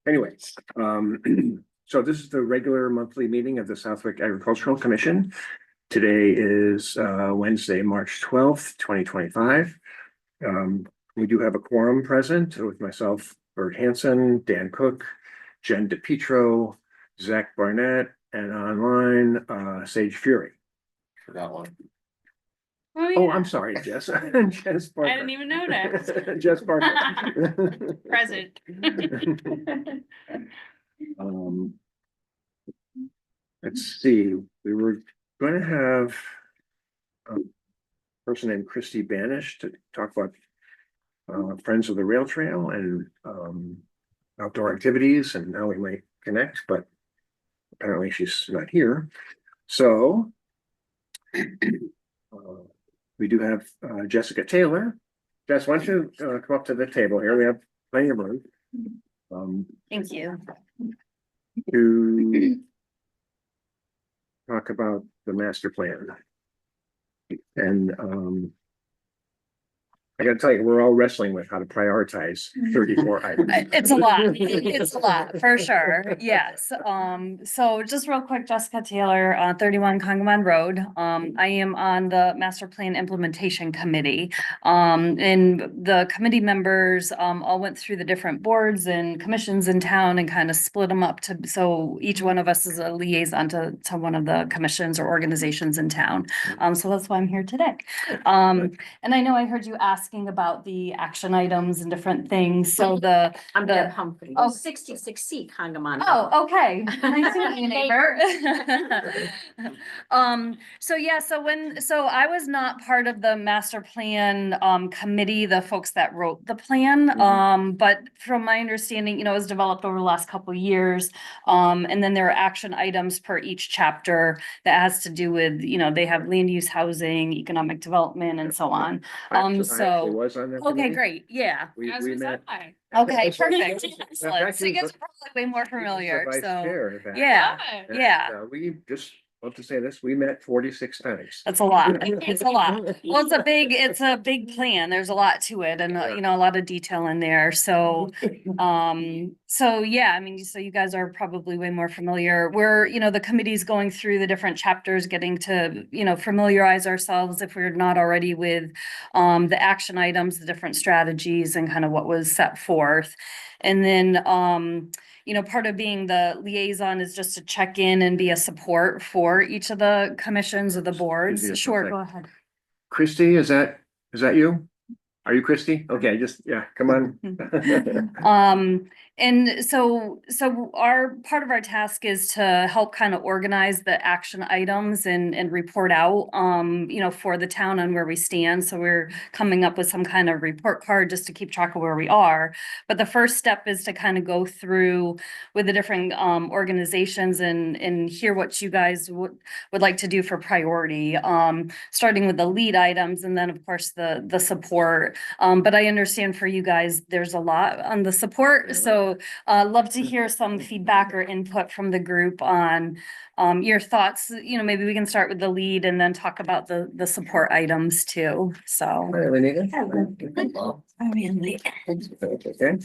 Anyways, so this is the regular monthly meeting of the Southwick Agricultural Commission. Today is Wednesday, March 12th, 2025. We do have a quorum present with myself, Bert Hanson, Dan Cook, Jen DePietro, Zach Barnett, and online Sage Fury. Forgot one. Oh, I'm sorry, Jess. Jess Parker. I didn't even notice. Jess Parker. Present. Let's see, we were going to have a person named Christy Banish to talk about Friends of the Rail Trail and outdoor activities and how we might connect, but apparently she's not here. So we do have Jessica Taylor. Jess, why don't you come up to the table here? We have plenty of room. Thank you. To talk about the master plan. And I gotta tell you, we're all wrestling with how to prioritize 34 items. It's a lot. It's a lot for sure. Yes. So just real quick, Jessica Taylor, 31 Congamon Road. I am on the Master Plan Implementation Committee. And the committee members all went through the different boards and commissions in town and kind of split them up to, so each one of us is a liaison to one of the commissions or organizations in town. So that's why I'm here today. And I know I heard you asking about the action items and different things. So I'm Deb Humphrey. Oh. 66C Congamon. Oh, okay. Nice to meet you, neighbor. So I was not part of the master plan committee, the folks that wrote the plan. But from my understanding, it was developed over the last couple of years. And then there are action items per each chapter that has to do with, they have land use, housing, economic development, and so on. I actually was on that Okay, committee. great. Yeah. We As was met. I. Okay, perfect. Excellent. So Actually, you guys are probably way more familiar. Vice So chair, in fact. yeah, And, yeah. we just love to say this, we met 46 times. That's a lot. It's a lot. Well, it's a big plan. There's a lot to it and, Yeah. a lot of detail in there. So, so yeah, so you guys are probably way more familiar. We're, the committee's going through the different chapters, getting to, familiarize ourselves if we're not already with, the action items, the different strategies and kind of what was set forth. And then, part of being the liaison is just to check in and be a support for each of the commissions or the boards. Excuse me Sure, for a go ahead. Christy, is that you? Are you Christy? Okay, come on. And so our part of our task is to help kind of organize the action items and report out, for the town on where we stand. So we're coming up with some kind of report card just to keep track of where we are. But the first step is to kind of go through with the different organizations and hear what you guys would like to do for priority, starting with the lead items and then of course the support. But I understand for you guys, there's a lot on the support. So love to hear some feedback or input from the group on your thoughts. Maybe we can start with the lead and then talk about the support items too. So. Hi, Lenita. Okay.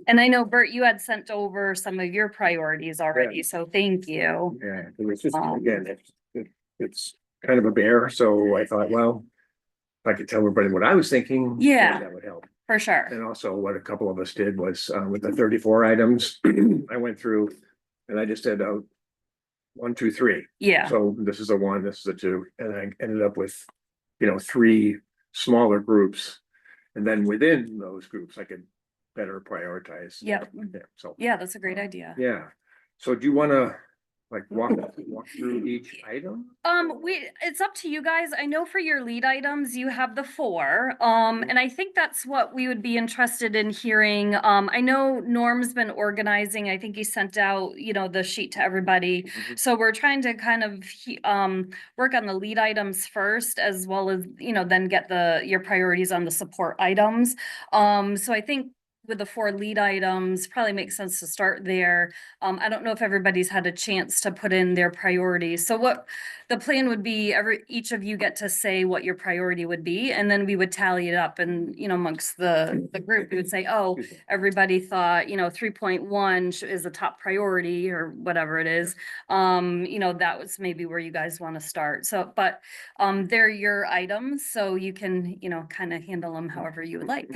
And I know, Bert, you had sent over some of your priorities already, so thank you. Yeah, it was just, again, it's kind of a bear, so I thought, well, if I could tell everybody what I was thinking. Yeah. That would help. For sure. And also what a couple of us did was with the 34 items, I went through and I just did 1, 2, 3. Yeah. So this is a 1, this is a 2, and I ended up with, 3 smaller groups. And then within those groups, I could better prioritize. Yep. So, Yeah, that's a great idea. yeah. So do you want to walk through each item? It's up to you guys. I know for your lead items, you have the 4. And I think that's what we would be interested in hearing. I know Norm's been organizing. I think he sent out, the sheet to everybody. So we're trying to kind of work on the lead items first, as well as, then get your priorities on the support items. So I think with the 4 lead items, probably makes sense to start there. I don't know if everybody's had a chance to put in their priorities. So what the plan would be, each of you get to say what your priority would be, and then we would tally it up and, amongst the group, we would say, oh, everybody thought, 3.1 is a top priority or whatever it is. That was maybe where you guys want to start. So, but, they're your items, so you can, kind of handle them however you would like.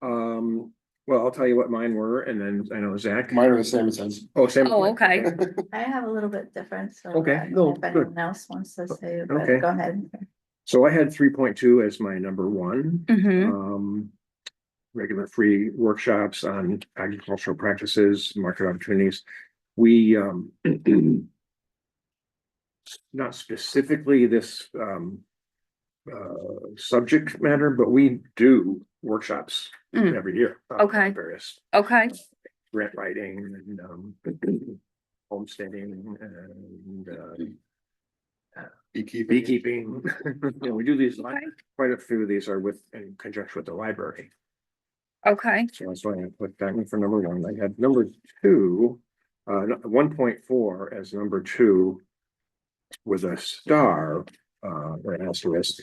Well, I'll tell you what mine were, and then I know Zach. Mine are the same as his. Oh, same. Oh, okay. I have a little bit different, so. Okay, no, If good. anyone else wants to say, it, Okay. but go ahead. So I had 3.2 as my number one. Mhm. Regular free workshops on agricultural practices, market opportunities. We, not specifically this, subject matter, but we do workshops Mm. every year. on Okay. Various Okay, grant writing and, homesteading and, beekeeping. We do these, okay, quite a few of these are in conjunction with the library. okay. So that's why I put that in for number one. I had number two, 1.4 as number two with a star, or an asterisk.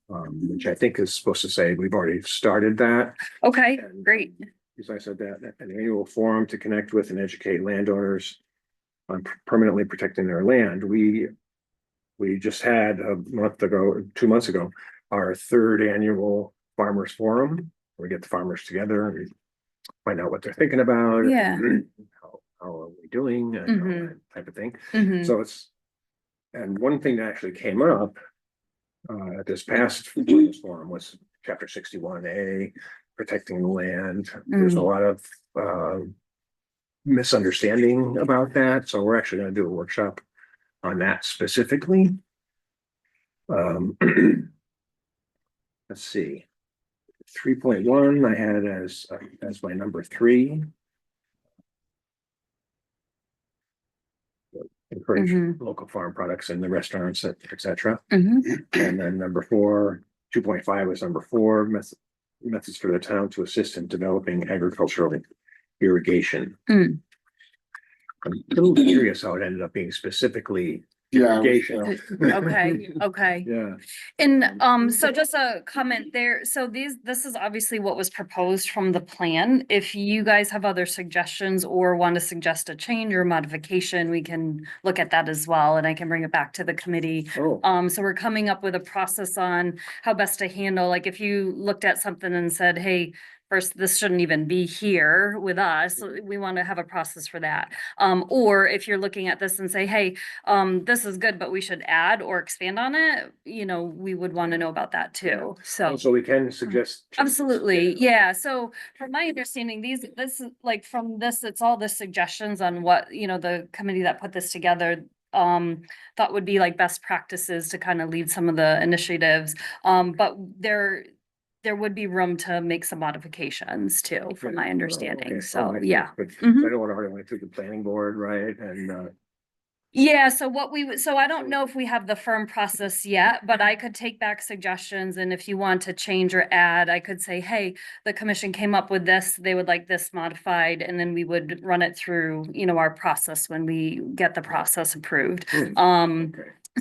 Which I think is supposed to say we've already started that. Okay, And, great. As I said, that an annual forum to connect with and educate landowners on permanently protecting their land. We just had a month ago, 2 months ago, our third annual farmers forum. We get the farmers together and we find out what they're thinking about. Yeah. How are we doing and all Mhm. that type of thing. Mhm. So and one thing that actually came up at this past farmers forum was chapter 61A, protecting the land. There's a lot of misunderstanding about that, so we're actually gonna do a workshop on that specifically. Let's see. 3.1 I had as my number three. Encourage local farm products in the restaurants, et cetera. Mhm. And then number four, 2.5 was number four, methods for the town to assist in developing agricultural irrigation. Mm. I'm a little curious how it ended up being specifically Yeah. irrigation. Okay, okay. Yeah, And so just a comment there, so this is obviously what was proposed from the plan. If you guys have other suggestions or want to suggest a change or modification, we can look at that as well, and I can bring it back to the committee. oh, So we're coming up with a process on how best to handle, like if you looked at something and said, hey, first, this shouldn't even be here with us, we want to have a process for that. Or if you're looking at this and say, hey, this is good, but we should add or expand on it, we would want to know about that too, so. so we can suggest. Absolutely, yeah, so from my understanding, this is like from this, it's all the suggestions on what, the committee that put this together. Thought would be like best practices to kind of lead some of the initiatives, but there would be room to make some modifications too, from my Okay, understanding, so, all right, yeah. good. Mhm. I don't want to already went through the planning board, right, and, Yeah, so what we would, so I don't know if we have the firm process yet, but I could take back suggestions, and if you want to change or add, I could say, hey, the commission came up with this, they would like this modified, and then we would run it through, our process when we get the process approved. okay.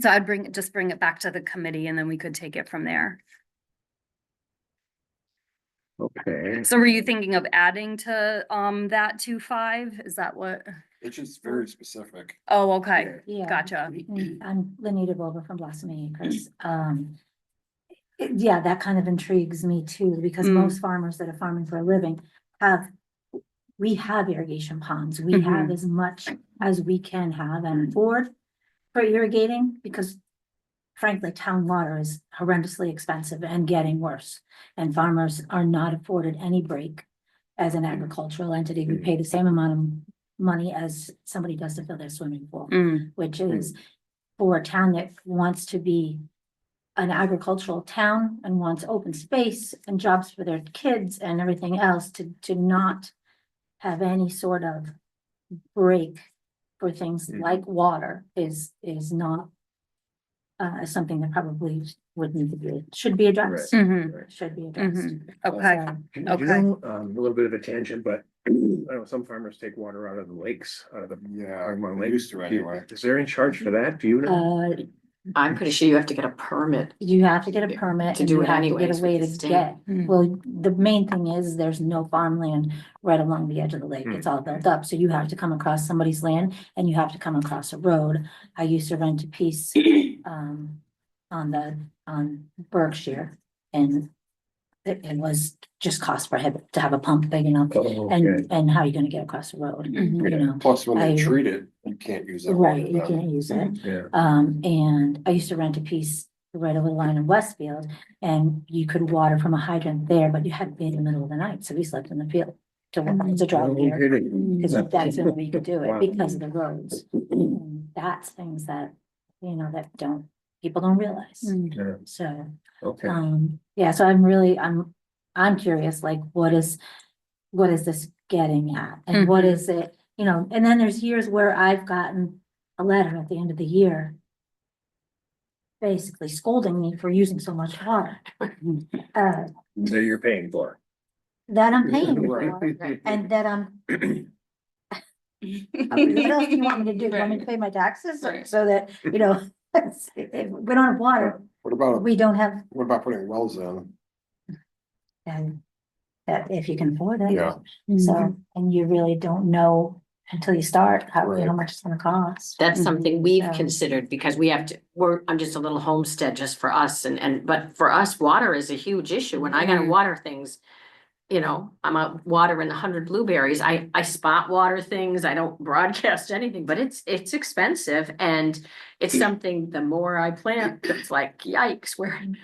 So I'd just bring it back to the committee, and then we could take it from there. Okay, So were you thinking of adding to, that 2.5? Is that what? It's just very specific. Oh, okay, Yeah. gotcha. I'm Lenita Boba from Blossoming Acres. Yeah, that kind of intrigues me too, because Mm. most farmers that are farming for a living we have irrigation ponds. We have as much as we can have and afford for irrigating, because frankly, town water is horrendously expensive and getting worse. And farmers are not afforded any break as an agricultural entity. We pay the same amount of money as somebody does to fill their swimming pool, Mm. which is for a town that wants to be an agricultural town and wants open space and jobs for their kids and everything else, to not have any sort of break for things like water is not is something that probably would need to be, should be addressed. Mhm. Right. Should be addressed. Okay, So, Do you Okay. know, a little bit of a tangent, but I know some farmers take water out of the lakes, out of the. Yeah, Armonk we Lake. used to anyway. Is there any charge for that? Do you know? I'm pretty sure you have to get a permit. You have to get a permit To and do you it have to get anyways a with way the to state. get. Mm. Well, the main thing is there's no farmland right along the edge of the lake. It's all built up. So you have to come across somebody's land and you have to come across a road. I used to rent a piece on Berkshire and it was just cost prohibitive to have a pump big enough. Oh, okay. And how are you gonna get across the road? Mhm. You know, Plus, when they I- treat it, you can't use that. right, water you then. can't use it. Yeah. And I used to rent a piece right over the line in Westfield, and you could water from a hydrant there, but you had to be in the middle of the night, so we slept in the field to dry No here. kidding. Because that's the only way you could do Wow. it, because of the roads. And that's things that, that people don't realize, Mm. Yeah, so. okay. Yeah, so I'm curious, like, what is this getting at? And what Mhm. is it, and then there's years where I've gotten a letter at the end of the year. Basically scolding me for using so much water. That you're paying for. That I'm paying for, Right. and that what else do you want me to do? You want me to pay my taxes Right. so that, if we don't have water, What about, we don't have, what about putting wells in? and that if you can afford it. Yeah, So, and you really don't know until you start, how Right. much it's gonna cost. That's something we've So- considered because we have to, I'm just a little homestead just for us but for us, water is a huge issue. When I gotta Mhm. water things. I'm out watering 100 blueberries. I spot water things. I don't broadcast anything, but it's expensive and it's something, the more I plant, it's like yikes, where do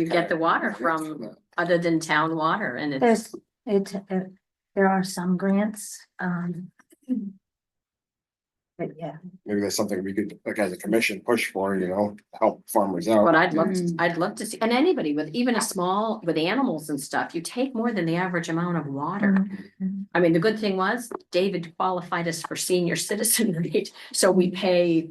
you get the water from other than town water? And it's, There are some grants, but yeah, maybe that's something we could, like, as a commission, push for, help farmers out. but Mm. I'd love to see, and anybody with even with animals and stuff, you take more than the average amount of water. Mhm. I mean, the good thing was David qualified us for senior citizen rate, so we pay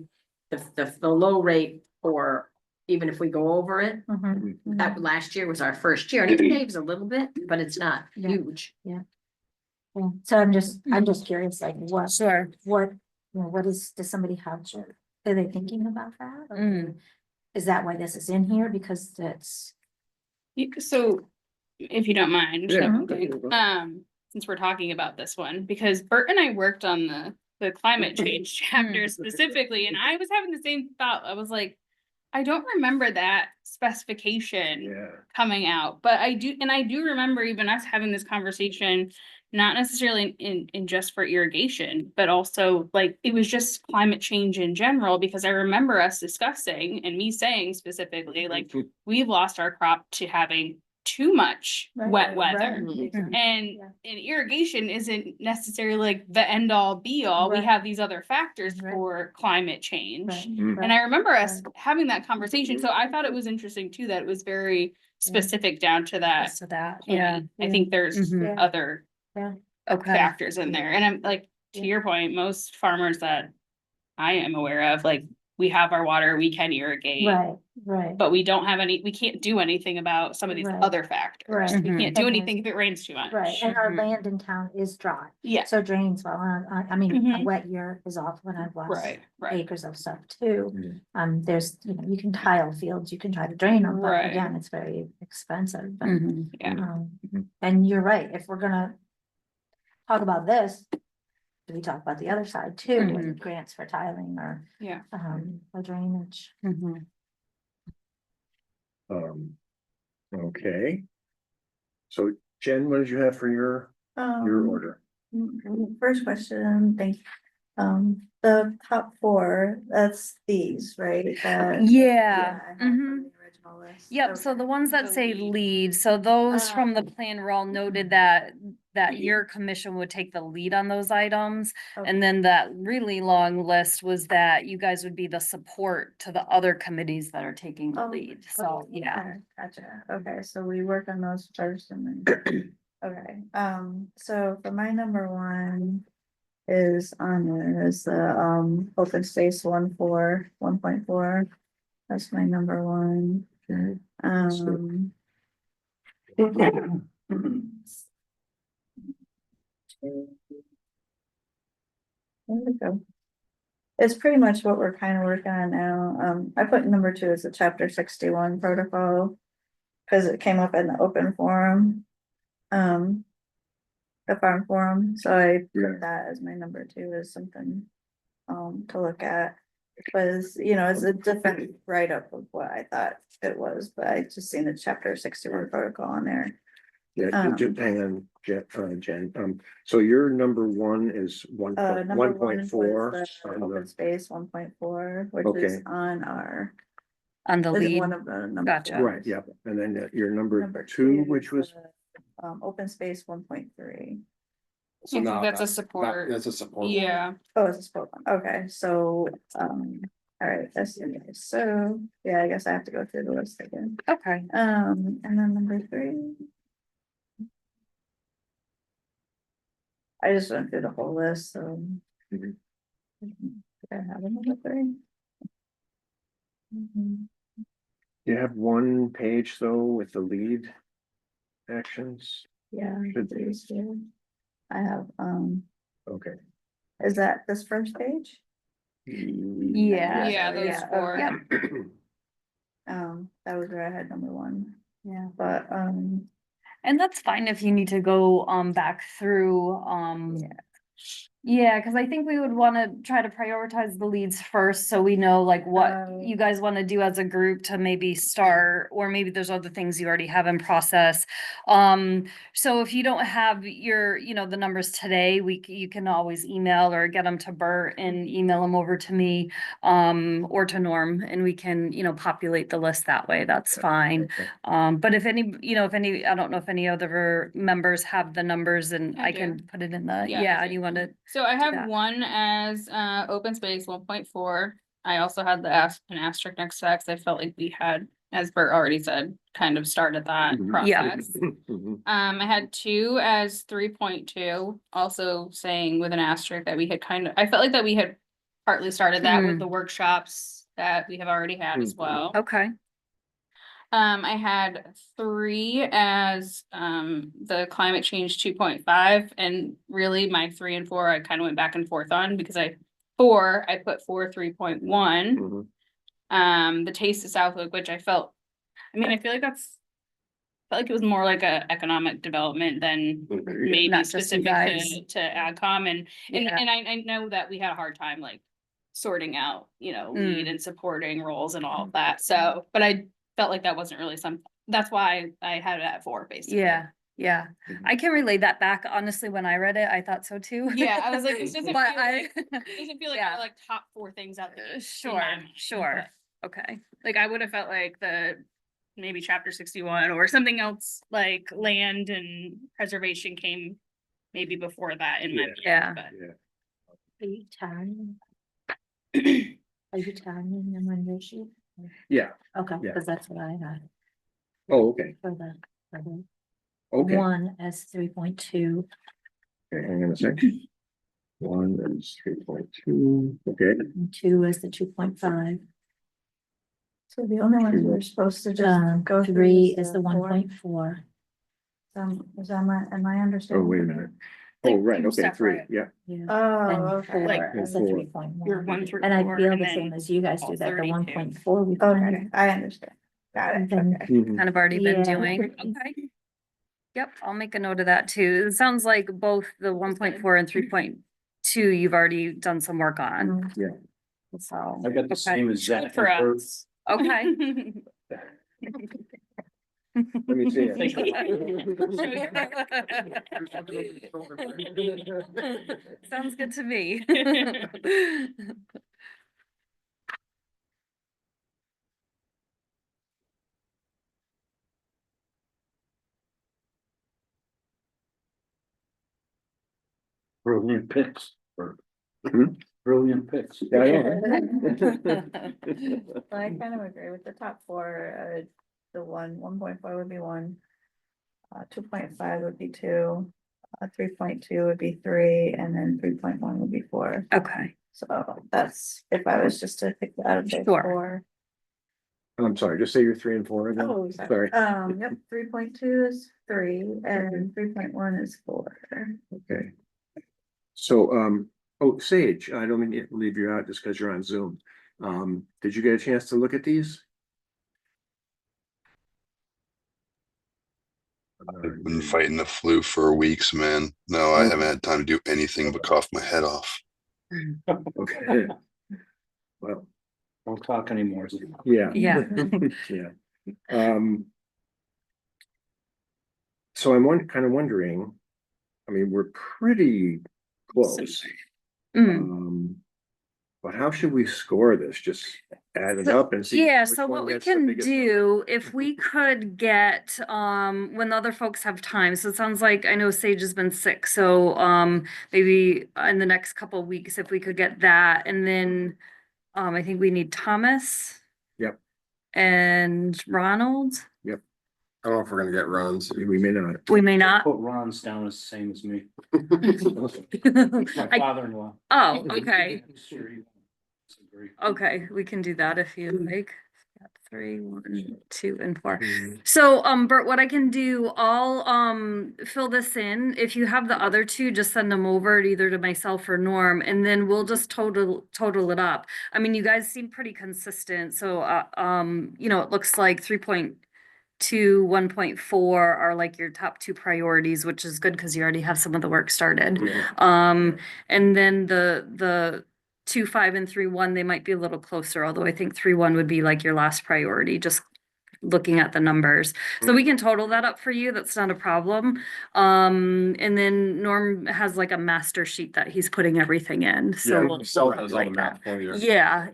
the low rate for, even if we go over it. Mhm. That last year was our first year, and it saves a little bit, but it's not Yeah. huge. Yeah. So I'm just curious, like, Sure. does somebody have, are they thinking about that? Or Mm. Is that why this is in here? Because that's, So, if you don't mind, Yeah. since we're talking about this one, because Bert and I worked on the climate change chapter Mm. specifically, and I was having the same thought. I was like, I don't remember that specification Yeah. coming out, but I do remember even us having this conversation, not necessarily in just for irrigation, but also like it was just climate change in general, because I remember us discussing and me saying specifically, like, we've lost our crop to having too much wet weather. Mhm. And Yeah. irrigation isn't necessarily like the end all be all. We Right. have these other factors Right. for climate change. Mm. And I remember us Right. having that conversation. So I thought it was interesting too, that it was very specific down to that So that, point. yeah. I think there's Mhm. Yeah. other Okay. factors in there. And I'm like, to Yeah. your point, most farmers that I am aware of, like, we have our water, we can irrigate, right. but we can't do anything about some of these Right. other factors. Right. We Mhm. can't do Okay. anything if it rains too much. Right, and our Mhm. land in town is dry, Yeah, so drains well, I mean, a Mhm. wet year is awful, and I've lost right. acres of stuff too. Mm. There's, you can tile fields, you can try to drain them, but Right. again, it's very expensive. But, Mhm. Yeah. Mhm. And you're right, if we're gonna talk about this, do we talk about the other side too, with Mhm. grants for tiling or, Yeah. or drainage? Mhm. Okay. So Jen, what did you have for your order? First question, thank, the top four, that's these, right? Yeah. I have from Mhm. the original list. Yep, so Okay. the ones that The say lead. lead, so those from the Um, plan were all noted that your commission would take the lead on those items. Okay. And then that really long list was that you guys would be the support to the other committees that are taking the Oh, lead, so, okay, yeah. okay, Gotcha, okay, so we work on those first and then, okay, so for my number one. Is on there is the open space 1.4. That's my number one. Okay. There we go. It's pretty much what we're kind of working on now. I put number two as the chapter 61 protocol. Cause it came up in the open forum. The farm forum, so I Yeah. put that as my number two is something. To look at. Was, you know, it's a different write-up of what I thought it was, but I just seen the chapter 61 protocol on there. Yeah, just hang on, Jen, so your number one is Number one one point was four. the open space 1.4, which is Okay. on our, On the is lead. one of the numbers. Gotcha. Right, yeah, and then your number Number two, is which was, the, open space 1.3. So I think now that's a that- support. That's a support. Yeah, Oh, it's a sport one. Okay, so, all right, that's, so, yeah, I guess I have to go through the list again. Okay. And then number three. I just went through the whole list, so. Mhm. I have a number three. Mhm. you have one page though with the lead actions, Yeah, Should it is here. I have, okay. is that this first page? Yeah. yeah, those Yeah, four. okay. That was where I had number one, Yeah. but, And that's fine if you need to go back through Yeah. yeah, because I think we would want to try to prioritize the leads first, so we know like what you guys want to do as a group to maybe start, or maybe there's other things you already have in process. So if you don't have your, you know, the numbers today, you can always email or get them to Bert and email them over to me, or to Norm, and we can, you know, populate the list that way. That's fine. Okay. But if any, you know, I don't know if any other members have the numbers and I I can do. put it in the, Yeah, I yeah, do. you want to, So I have that. one as open space 1.4. I also had an asterisk next to that, 'cause I felt like we had, as Bert already said, kind of started that Mhm. Yeah. process. Mhm. I had two as 3.2, also saying with an asterisk that we had I felt like that we had partly started that with Hmm. the workshops that we have already had as Mhm. well. Okay, I had three as the climate change 2.5, and really my 3 and 4 I kind of went back and forth on, because I put 4 3.1. Mhm. The Taste of Southwick, which I felt, I mean, I feel like felt like it was more like a economic development than maybe Not just you specific guys. to AgCom, and Yeah. I know that we had a hard time like sorting out, you know, lead Mm. and supporting roles and all of that, so, but I felt like that wasn't really that's why I had it at 4, basically. yeah, yeah. Mhm. I can relay that back. Honestly, when I read it, I thought so too. Yeah, I was like, this doesn't feel But like, it doesn't feel like yeah. our like top 4 things out there. in my Sure, mind, sure. but, Okay, like, I would have felt like maybe chapter 61 or something else, like land and preservation came maybe before that in my mind, Yeah. but. Yeah. Are you tagging? Are you tagging the member sheet? Yeah, Okay, Yeah. because that's what I had oh, okay, for the okay, one as 3.2. okay, hang on a second. One is 3.2, okay, and 2 is the 2.5. So the only ones we're supposed to just go through. 3 is the four. 1.4. Is that my, am I oh, understanding? wait a minute, oh, Like right, two okay, 3, separate. yeah, Yeah. Oh, And okay. 4 Like, is the and 4. 3.1. Your 1 through And I 4, feel and the then same as you guys all do that, the 32. 1.4 we Okay, kind I understand. Got it, And then- okay. Mhm. kind of already been Yeah. doing, okay. Yep, I'll make a note of that too. It sounds like both the 1.4 and 3.2, you've already done some work on, Yeah, so. I've got the okay. same as Good that. for us. Okay. let me see it. Sounds good to me. Brilliant picks. Hmm? Brilliant picks. Yeah, I know. So I kind of agree with the top four, the 1.4 would be 1. 2.5 would be 2, 3.2 would be 3, and then 3.1 would be 4. Okay, So that's, if I was just to pick out of the Sure. 4. I'm sorry, just say your 3 and 4 again. Oh, Sorry. Yep, 3.2 is 3 and 3.1 is 4. Okay. So, oh, Sage, I don't mean to leave you out just because you're on Zoom. Did you get a chance to look at these? I've been fighting the flu for weeks, man. No, I haven't had time to do anything but cough my head off. Okay. Well, Don't talk anymore. yeah. Yeah. Yeah. So I'm kind of wondering, I mean, we're pretty close. Mm. But how should we score this? Just add it up and see. Yeah, which so one what we gets the can biggest do, if we could get, when the other folks have time, so it sounds like, I know Sage has been sick, so, maybe in the next couple of weeks, if we could get that, and then, I think we need Thomas. Yep. And Ronald, I don't know if we're gonna get runs. We may not. we may not. Put Ron's down as the same as me. My I- father-in-law. Oh, okay. I'm sure he won't disagree. Okay, we can do that if you like. Got 3, 1, 2, and 4. Mhm. So, Bert, what I can do, I'll, fill this in. If you have the other two, just send them over either to myself or Norm, and then we'll just total it up. I mean, you guys seem pretty consistent, so, you know, it looks like 3.2, 1.4 are like your top 2 priorities, which is good because you already have some of the work started. Yeah. And then the 2, 5, and 3, 1, they might be a little closer, although I think 3, 1 would be like your last priority, just looking at the numbers. So we can total that up for you. That's not a problem. And then Norm has like a master sheet that he's putting everything in. So we'll Excel do it does all the like math that. for you.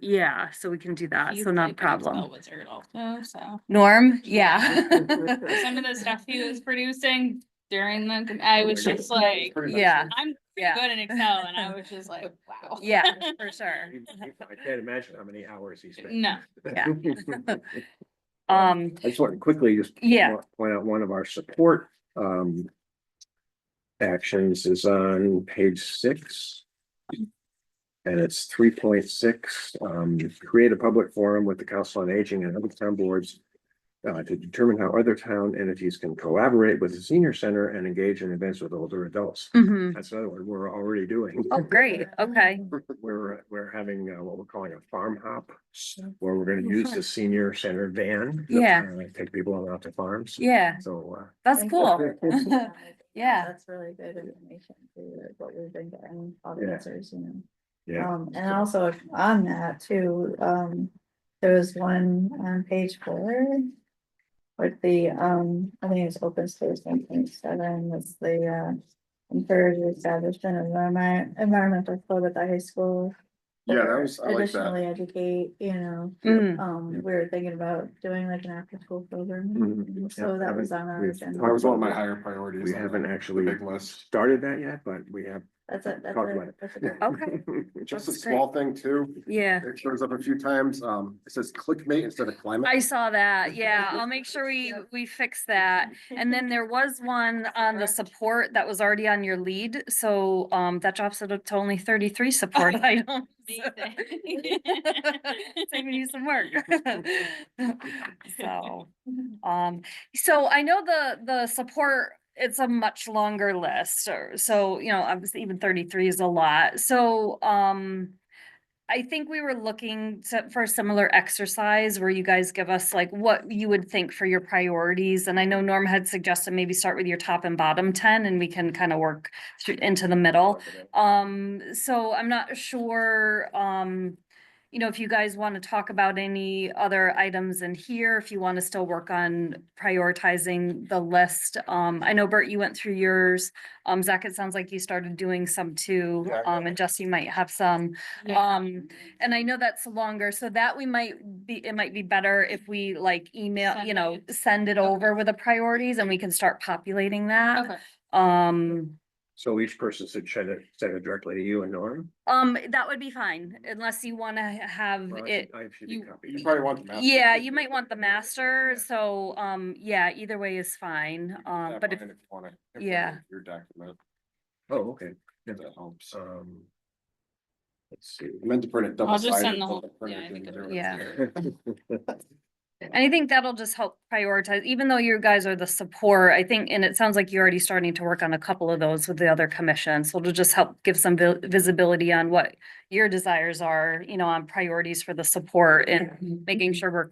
Yeah, so we can do that. He's So not a like an Excel problem. wizard also, so. Norm, yeah. Some of the stuff he was producing during the, I was just like, Yeah, I'm Yeah. pretty good in Excel, and I was just like, wow. yeah, for sure. I can't imagine how many hours he spent. No. Yeah. I just want to quickly Yeah. point out one of our support actions is on page 6. And it's 3.6, create a public forum with the Council on Aging and other town boards to determine how other town entities can collaborate with the senior center and engage in events with older adults. Mhm. That's another one we're already doing. Oh, great. Okay. We're having what we're calling a farm hop, where we're gonna use the senior center van. Yeah. Take people out to farms. Yeah, So, that's Thank you cool. for catching that. Yeah. That's really good information too, like what we've been getting, all the Yeah. answers, you know. yeah, And also on that too, there was one on page 4. With the, I think it's open space 1.7 was the, encourage the establishment of environmental code at the high school. Yeah, that or was, I like that. Additionally educate, you know, Mm. we were thinking about doing like an after school program, Mhm. so Yeah, that was on our we've agenda. That was one of my higher priorities. we on haven't the actually Big list. started that yet, but we have That's a, that's talked about a, it. that's a good. Okay. Just a That's small thing too. Yeah, It shows up a few times. It says clickmate instead of climate. I saw that. Yeah, I'll make sure we fix that. And then there was one on the support that was already on your lead, so that drops it up to only 33 support items. Saving you some work. So, so I know the support, it's a much longer list, or so, you know, obviously even 33 is a lot. So, I think we were looking for a similar exercise where you guys give us like what you would think for your priorities. And I know Norm had suggested maybe start with your top and bottom 10 and we can kind of work into the middle. So I'm not sure, you know, if you guys want to talk about any other items in here, if you want to still work on prioritizing the list. I know Bert, you went through yours. Zach, it sounds like you started doing some too. And Jesse might have some. And I know that's longer, so that it might be better if we like email, Send you know, it. send it over with the priorities and we can start populating that. Okay. So each person should send it directly to you and Norm? That would be fine, unless you wanna have Well, it. I should be you- copied. You probably want the master. Yeah, you might want the master, so, yeah, either way is fine, Yeah, but if, fine you wanna implement yeah. Your document, Oh, okay. if that helps. Let's see. I meant to print it double I'll just sided. send the whole- yeah, I think it'll- Yeah. And I think that'll just help prioritize, even though you guys are the support, I think, and it sounds like you're already starting to work on a couple of those with the other commissions. So it'll just help give some visibility on what your desires are, you know, on priorities for the support and making sure we're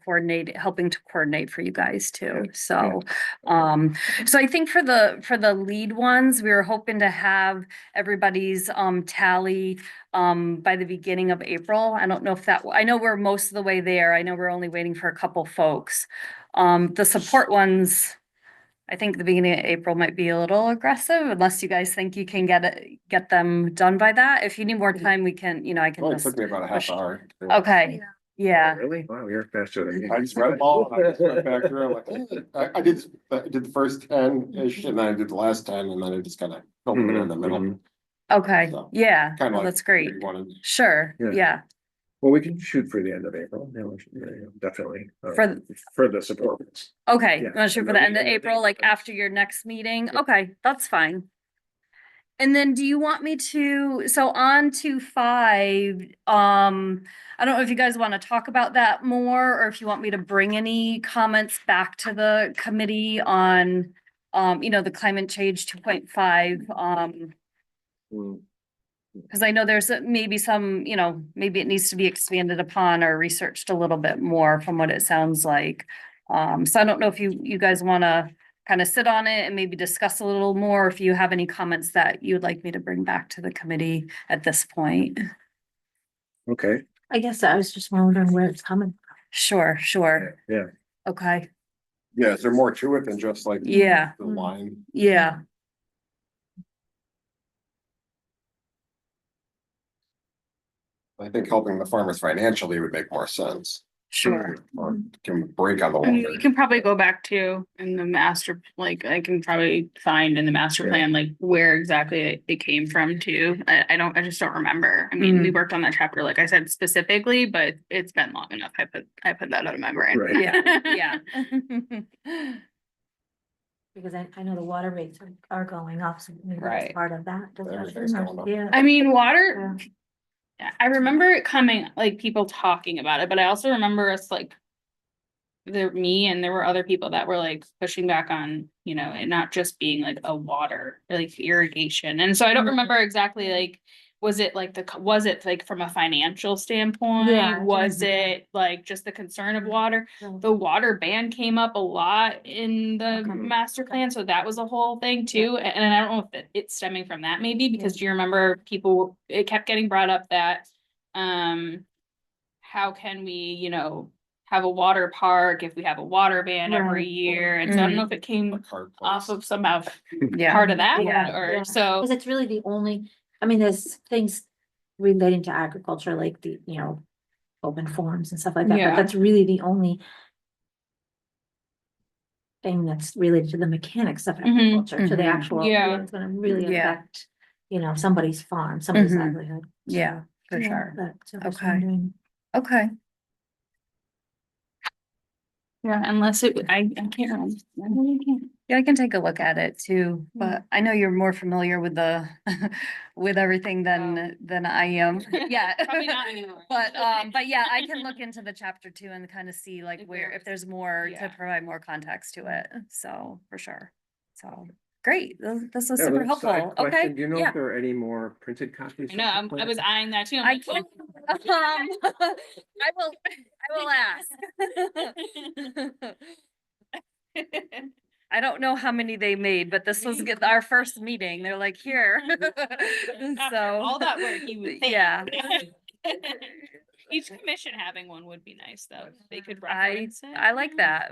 helping to coordinate for you guys too. So, so I think for the lead ones, we were hoping to have everybody's, tally by the beginning of April. I don't know if that, I know we're most of the way there. I know we're only waiting for a couple folks. The support ones, I think the beginning of April might be a little aggressive unless you guys think you can get them done by that. If you need more time, we can, you know, I It can only just. took me about a half hour. Okay, yeah, Really? Wow, you're faster than me. I just read them all, and I just went back through, I'm like, I did the first 10-ish, and then I did the last 10, and then I just kind of filled them in the middle. okay, So, yeah, Kind of well, like. that's great. where you wanted. Sure, Yeah. yeah, Well, we can shoot for the end of April. Yeah, we should, yeah, definitely. For- For the support. okay. Yeah. You wanna shoot for the end of April, like after your next meeting? Okay, that's fine. And then do you want me to, so on to 5, I don't know if you guys want to talk about that more, or if you want me to bring any comments back to the committee on, you know, the climate change 2.5, because I know there's maybe some, you know, maybe it needs to be expanded upon or researched a little bit more from what it sounds like. So I don't know if you guys want to kind of sit on it and maybe discuss a little more, if you have any comments that you would like me to bring back to the committee at this point. Okay, I guess I was just wondering where it's coming from. Sure. yeah. Okay, Yeah, is there more to it than just like? yeah, The line? yeah, I think helping the farmers financially would make more sense. sure. Or can break on the I mean, water. we can probably go back to in the master, like I can probably find in the master Yeah. plan, like where exactly it came from too. I just don't remember. I mean, we worked on that chapter, like I said specifically, but it's been long enough. I put that out of my brain. Right. Yeah. Because I know the water rates are going up, so maybe Right. that's part of that. Everything's going up. Yeah. I mean, water, Yeah. I remember it coming, like people talking about it, but I also remember us like. Me and there were other people that were like pushing back on, you know, it not just being like a water, like irrigation. And so I don't Mhm. remember exactly like, was it like from a financial standpoint? Yeah. Was Mhm. it like just the concern of water? Yeah. The water ban came up a lot in the Okay. master plan, so that was a whole thing too. And I don't know if it's stemming from that maybe, because do you remember it kept getting brought up that, how can we, you know, have a water park if we have a water ban every Right. year? And so I don't know if it came Like hard off place. of somehow Yeah. part of that, Yeah, or yeah. so. Cause it's really the only, I mean, there's things relating to agriculture, like the, you know, open forums and stuff like that, Yeah. but that's really the only thing that's related to the mechanics of Mhm, agriculture, to the mhm. actual, Yeah. it's gonna really Yeah. affect, you know, somebody's farm, somebody's Mhm. livelihood. Yeah, for Yeah, sure. but I was Okay. wondering- Okay. Yeah, unless I can't remember. I really can't. Yeah, I can take a look at it too, but I know you're more familiar with the, with everything than I am. Yeah. Probably not anymore. But yeah, I can look into the chapter 2 and kind of see like if there's more to Yeah. provide more context to it. So for sure. So great. This was Yeah, super let's- helpful. Okay. question, do you know Yeah. if there are any more printed copies? I know, I was eyeing that too. I'm I like, can, I will ask. I don't know how many they made, but this was our first meeting. They're like, here. After So. all that work, you would think. Yeah. Each commission having one would be nice, though. They could I reference it. like that.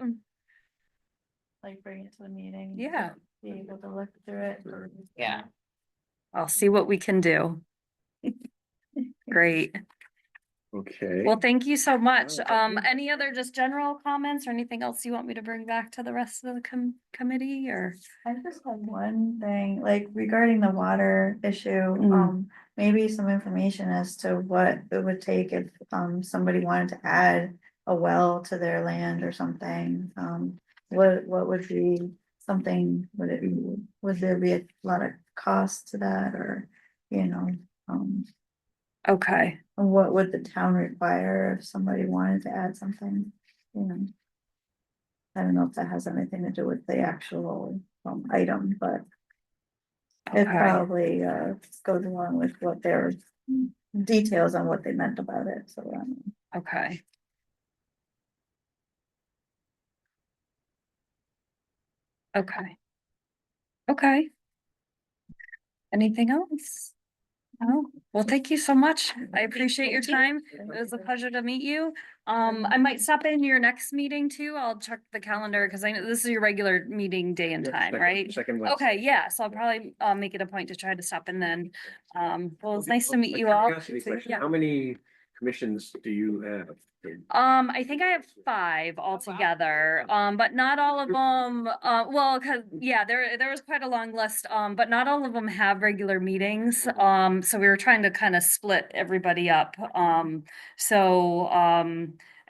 Like bring it to the meeting. Yeah. Be able to look through it. Yeah. I'll see what we can do. Great. Okay. Well, thank you so much. Thank you. Any other just general comments or anything else you want me to bring back to the rest of the committee or? I just have one thing, like regarding the water issue, Mm. maybe some information as to what it would take if, somebody wanted to add a well to their land or something. What would be something, would there be a lot of cost to that, or, you know, Okay. what would the town require if somebody wanted to add something, you know? I don't know if that has anything to do with the actual item, but it Okay. probably goes along with what their details on what they meant about it, so. Okay. Okay. Okay. Anything else? Oh, well, thank you so much. I appreciate your time. It was a pleasure to meet you. I might stop in your next meeting too. I'll check the calendar because I know this is your regular meeting day and time, right? Second Wednesday. Okay, yeah, so I'll probably make it a point to try to stop in then. Well, it's nice to meet you all. Curiosity question, Yeah. how many commissions do you have? I think I have 5 altogether, but not all of them, well, cause yeah, there was quite a long list, but not all of them have regular meetings. So we were trying to kind of split everybody up.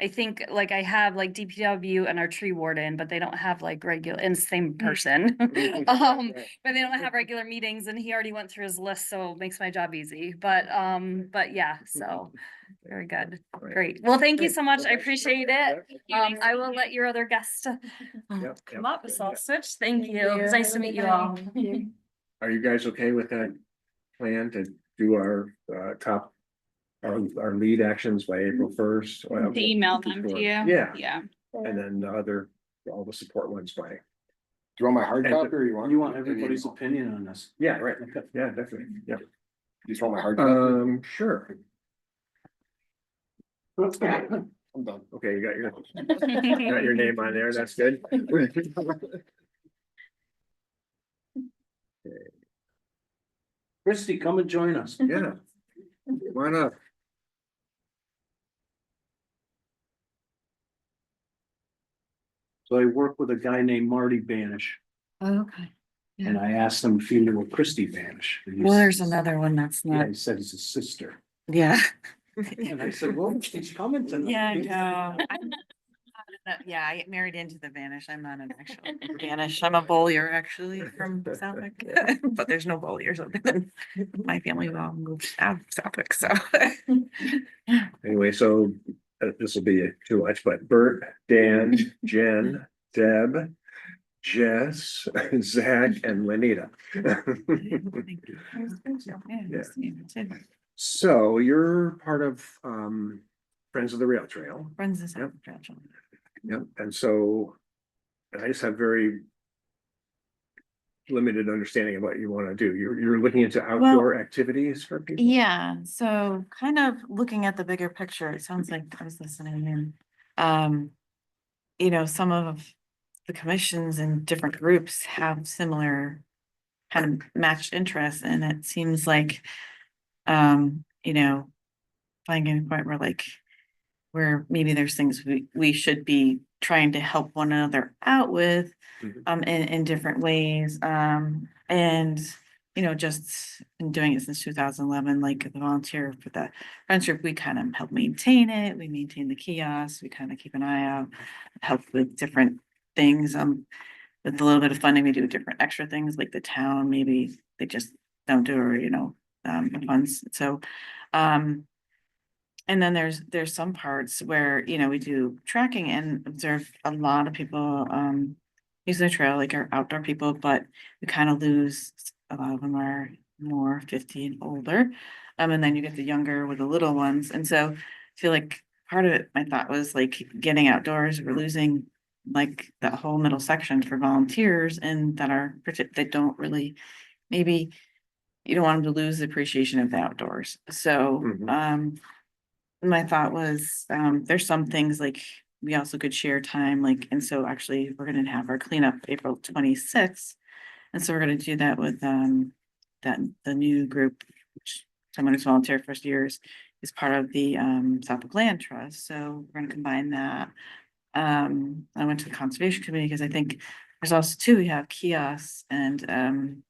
I think like I have like DPW and our tree warden, but they don't have like regular, and same person. But they don't have regular meetings and he already went through his list, so it makes my job easy. But yeah, so very good. Great. Well, thank you so much. I appreciate it. I will let your other guests come up, so I'll switch. Thank you. It's nice to meet you all. Are you guys okay with that plan to do our top, our lead actions by April 1st? To email them to you. Yeah, Yeah. and then the other, all the support ones by, Do you want my hard And- copy or you want? You want everybody's opinion on this? yeah, right, yeah, definitely, yeah. You just want my hard copy? Sure, I'm done. okay, you got your name on there, that's good. Christie, come and join us. Yeah. Why not? So I work with a guy named Marty Banish, Okay, and I asked him if he knew a Christie Banish. And he well, there's says- another one that's Yeah, not, he said he's a sister. yeah. And I said, well, he's coming tonight. Yeah, no. Yeah, I get married into the Vanish. I'm not an actual Vanish. I'm a Bowyer actually from Southwick, but there's no Bowyers over there. My family all moved out of Southwick, so. Anyway, so this will be too much, but Bert, Dan, Jen, Deb, Jess, Zach, and Lenita. So you're part of Friends of the Rail Trail. Friends is. Yep. Yep, and so I just have very limited understanding of what you want to do. You're looking into outdoor activities for people? Yeah, so kind of looking at the bigger picture, it sounds like I was listening in. You know, some of the commissions and different groups have similar kind of matched interests, and it seems like, you know, finding a point where maybe there's things we should be trying to help one another out with, Mhm. in different ways. And, you know, just been doing it since 2011, like the volunteer for the Friends Group, we kind of help maintain it. We maintain the kiosks, we kind of keep an eye out, help with different things. With a little bit of funding, we do different extra things like the town, maybe they just don't do, or, you know, the funds. So, and then there's some parts where, you know, we do tracking and observe a lot of people, use the trail, like our outdoor people, but we kind of lose, a lot of them are more 50 and older. And then you get the younger with the little ones. And so I feel like part of it, my thought was like getting outdoors, we're losing like that whole middle section for volunteers and that don't really, maybe you don't want them to lose the appreciation of the outdoors. So, Mhm. my thought was, there's some things like we also could share time, like, and so actually we're gonna have our cleanup April 26th. And so we're gonna do that with, the new group, which someone who's volunteered for years is part of the, Southwick Land Trust. So we're gonna combine that. I went to the Conservation Committee because I think there's also too, we have kiosks and,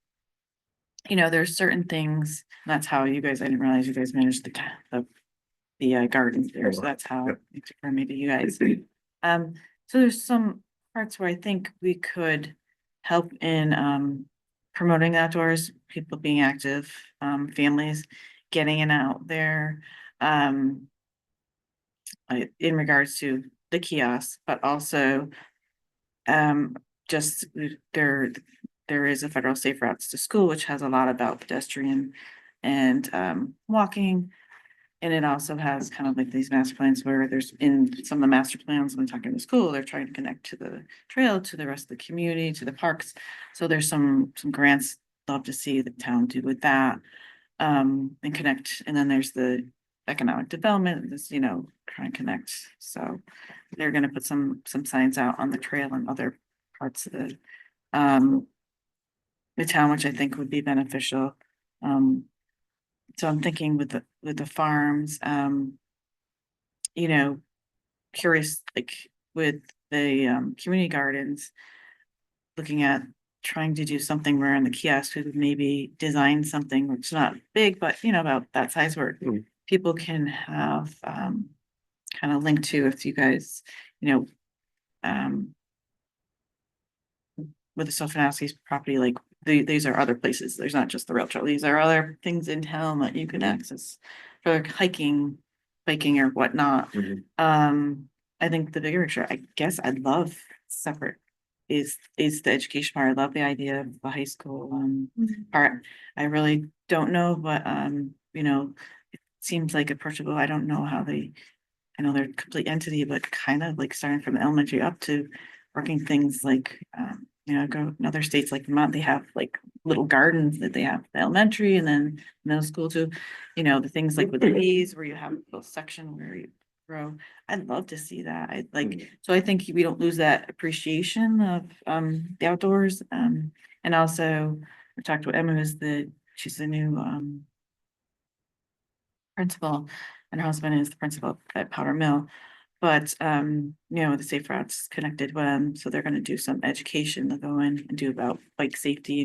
you know, there's certain things, that's how you guys, I didn't realize you guys managed the gardens there, so that's how, or maybe you guys. So there's some parts where I think we could help in promoting the outdoors, people being active, families getting it out there. In regards to the kiosks, but also just there is a federal Safe Routes to School, which has a lot about pedestrian and walking. And it also has kind of like these master plans where there's in some of the master plans, when talking to the school, they're trying to connect to the trail, to the rest of the community, to the parks. So there's some grants love to see the town do with that. And connect, and then there's the economic development, this, trying to connect. So they're gonna put some signs out on the trail and other parts of the town, which I think would be beneficial. So I'm thinking with the farms, curious, like with the community gardens, looking at trying to do something where in the kiosk we would maybe design something which is not big, but about that size where Mm. people can have kind of linked to if you guys, um with the Sofinowski's property, like these are other places. There's not just the rail trail. These are other things in town that you can access for hiking, biking or whatnot. Mhm. I think the bigger picture, I guess I'd love separate is the education part. I love the idea of the high school part. I really don't know, but it seems like approachable. I don't know how I know they're a complete entity, but kind of like starting from elementary up to working things like go in other states like Vermont, they have like little gardens that they have the elementary and then middle school too. The things like with the bees where you have a little section where you grow. I'd love to see that. I like, so I think we don't lose that appreciation of the outdoors. And also I talked to Emma, she's the new principal, and her husband is the principal at Powder Mill. But the Safe Routes connected one, so they're gonna do some education. They'll go in and do about bike safety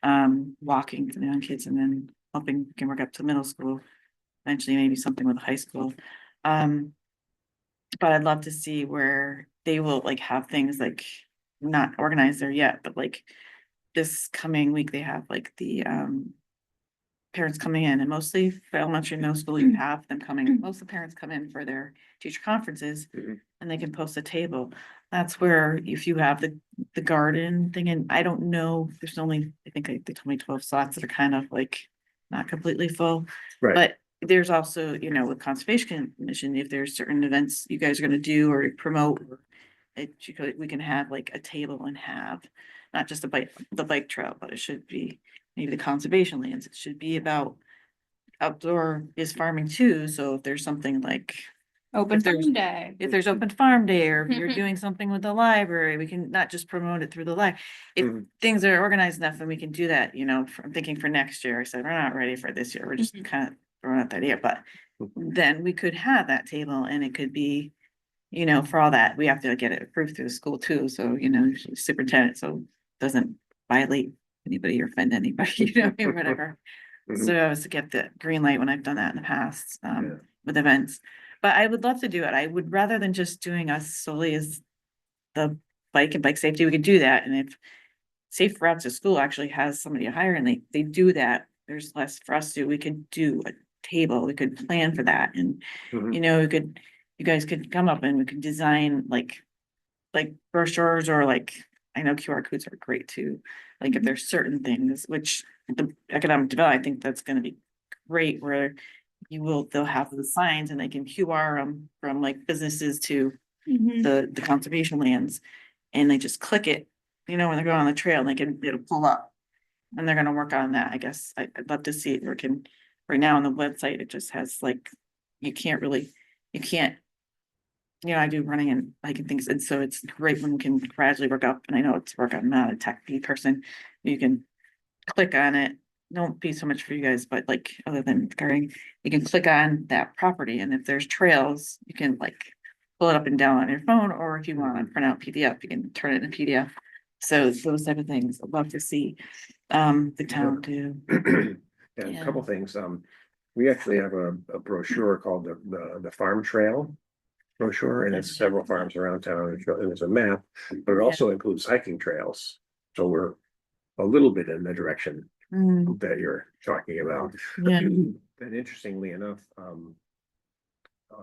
and walking for the young kids, and then helping can work up to middle school. Eventually, maybe something with high school. But I'd love to see where they will like have things like not organized there yet, but like this coming week, they have like the parents coming in, and mostly for elementary and middle school, you have them coming, most of the parents come in for their teacher conferences. Mhm. And they can post a table. That's where if you have the garden thing, and I don't know, there's only, I think they told me 12 slots that are kind of like not completely full. Right. But there's also, with Conservation Commission, if there's certain events you guys are gonna do or promote, we can have like a table and have not just the bike trail, but it should be maybe the conservation lands. It should be about outdoor is farming too. So if there's something like Open if there's- farm day. if there's open farm day or if you're doing something with the library, we can not just promote it through the If Mhm. things are organized enough, then we can do that, I'm thinking for next year. I said, we're not ready for this year. We're just Mhm. kind of throwing out that idea, but then we could have that table and it could be, for all that, we have to get it approved through the school too. So, superintendent, so it doesn't violate anybody or offend anybody, or whatever. Mhm. So I was to get the green light when I've done that in the past, Yeah. with events. But I would love to do it. I would rather than just doing us solely as the bike and bike safety, we could do that. And if Safe Routes to School actually has somebody to hire and they do that, there's less for us to, we could do a table, we could plan for that. And, Mhm. you guys could come up and we could design like brochures or like, I know QR codes are great too. Like if there's certain things, which the economic development, I think that's gonna be great where they'll have the signs and they can QR them from like businesses to Mhm. the conservation lands. And they just click it, when they're going on the trail and it'll pull up. And they're gonna work on that, I guess. I'd love to see it working. Right now on the website, it just has like, you can't, I do running and hiking things, and so it's great when we can gradually work up, and I know it's work, I'm not a tech person. You can click on it, don't be so much for you guys, but like, other than carrying, you can click on that property, and if there's trails, you can like pull it up and down on your phone, or if you want to print out PDF, you can turn it in PDF. So those type of things, I'd love to see, the town do. Yeah, a Yeah. couple things. We actually have a brochure called the Farm Trail brochure, and it's several farms around town. And there's a map, but it also includes hiking trails. So we're a little bit in the direction Mm, that you're talking about. yeah, And interestingly enough,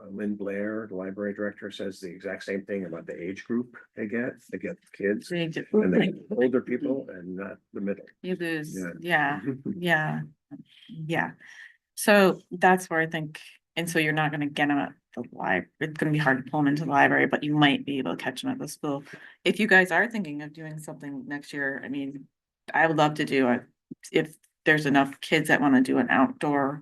Lynn Blair, the library director, says the exact same thing about the age group they get kids. So you get- And they get older people and not the middle. You lose, Yeah. yeah. So that's where I think, and so you're not gonna get them at the library, it's gonna be hard to pull them into the library, but you might be able to catch them at the school. If you guys are thinking of doing something next year, I mean, I would love to do it. If there's enough kids that wanna do an outdoor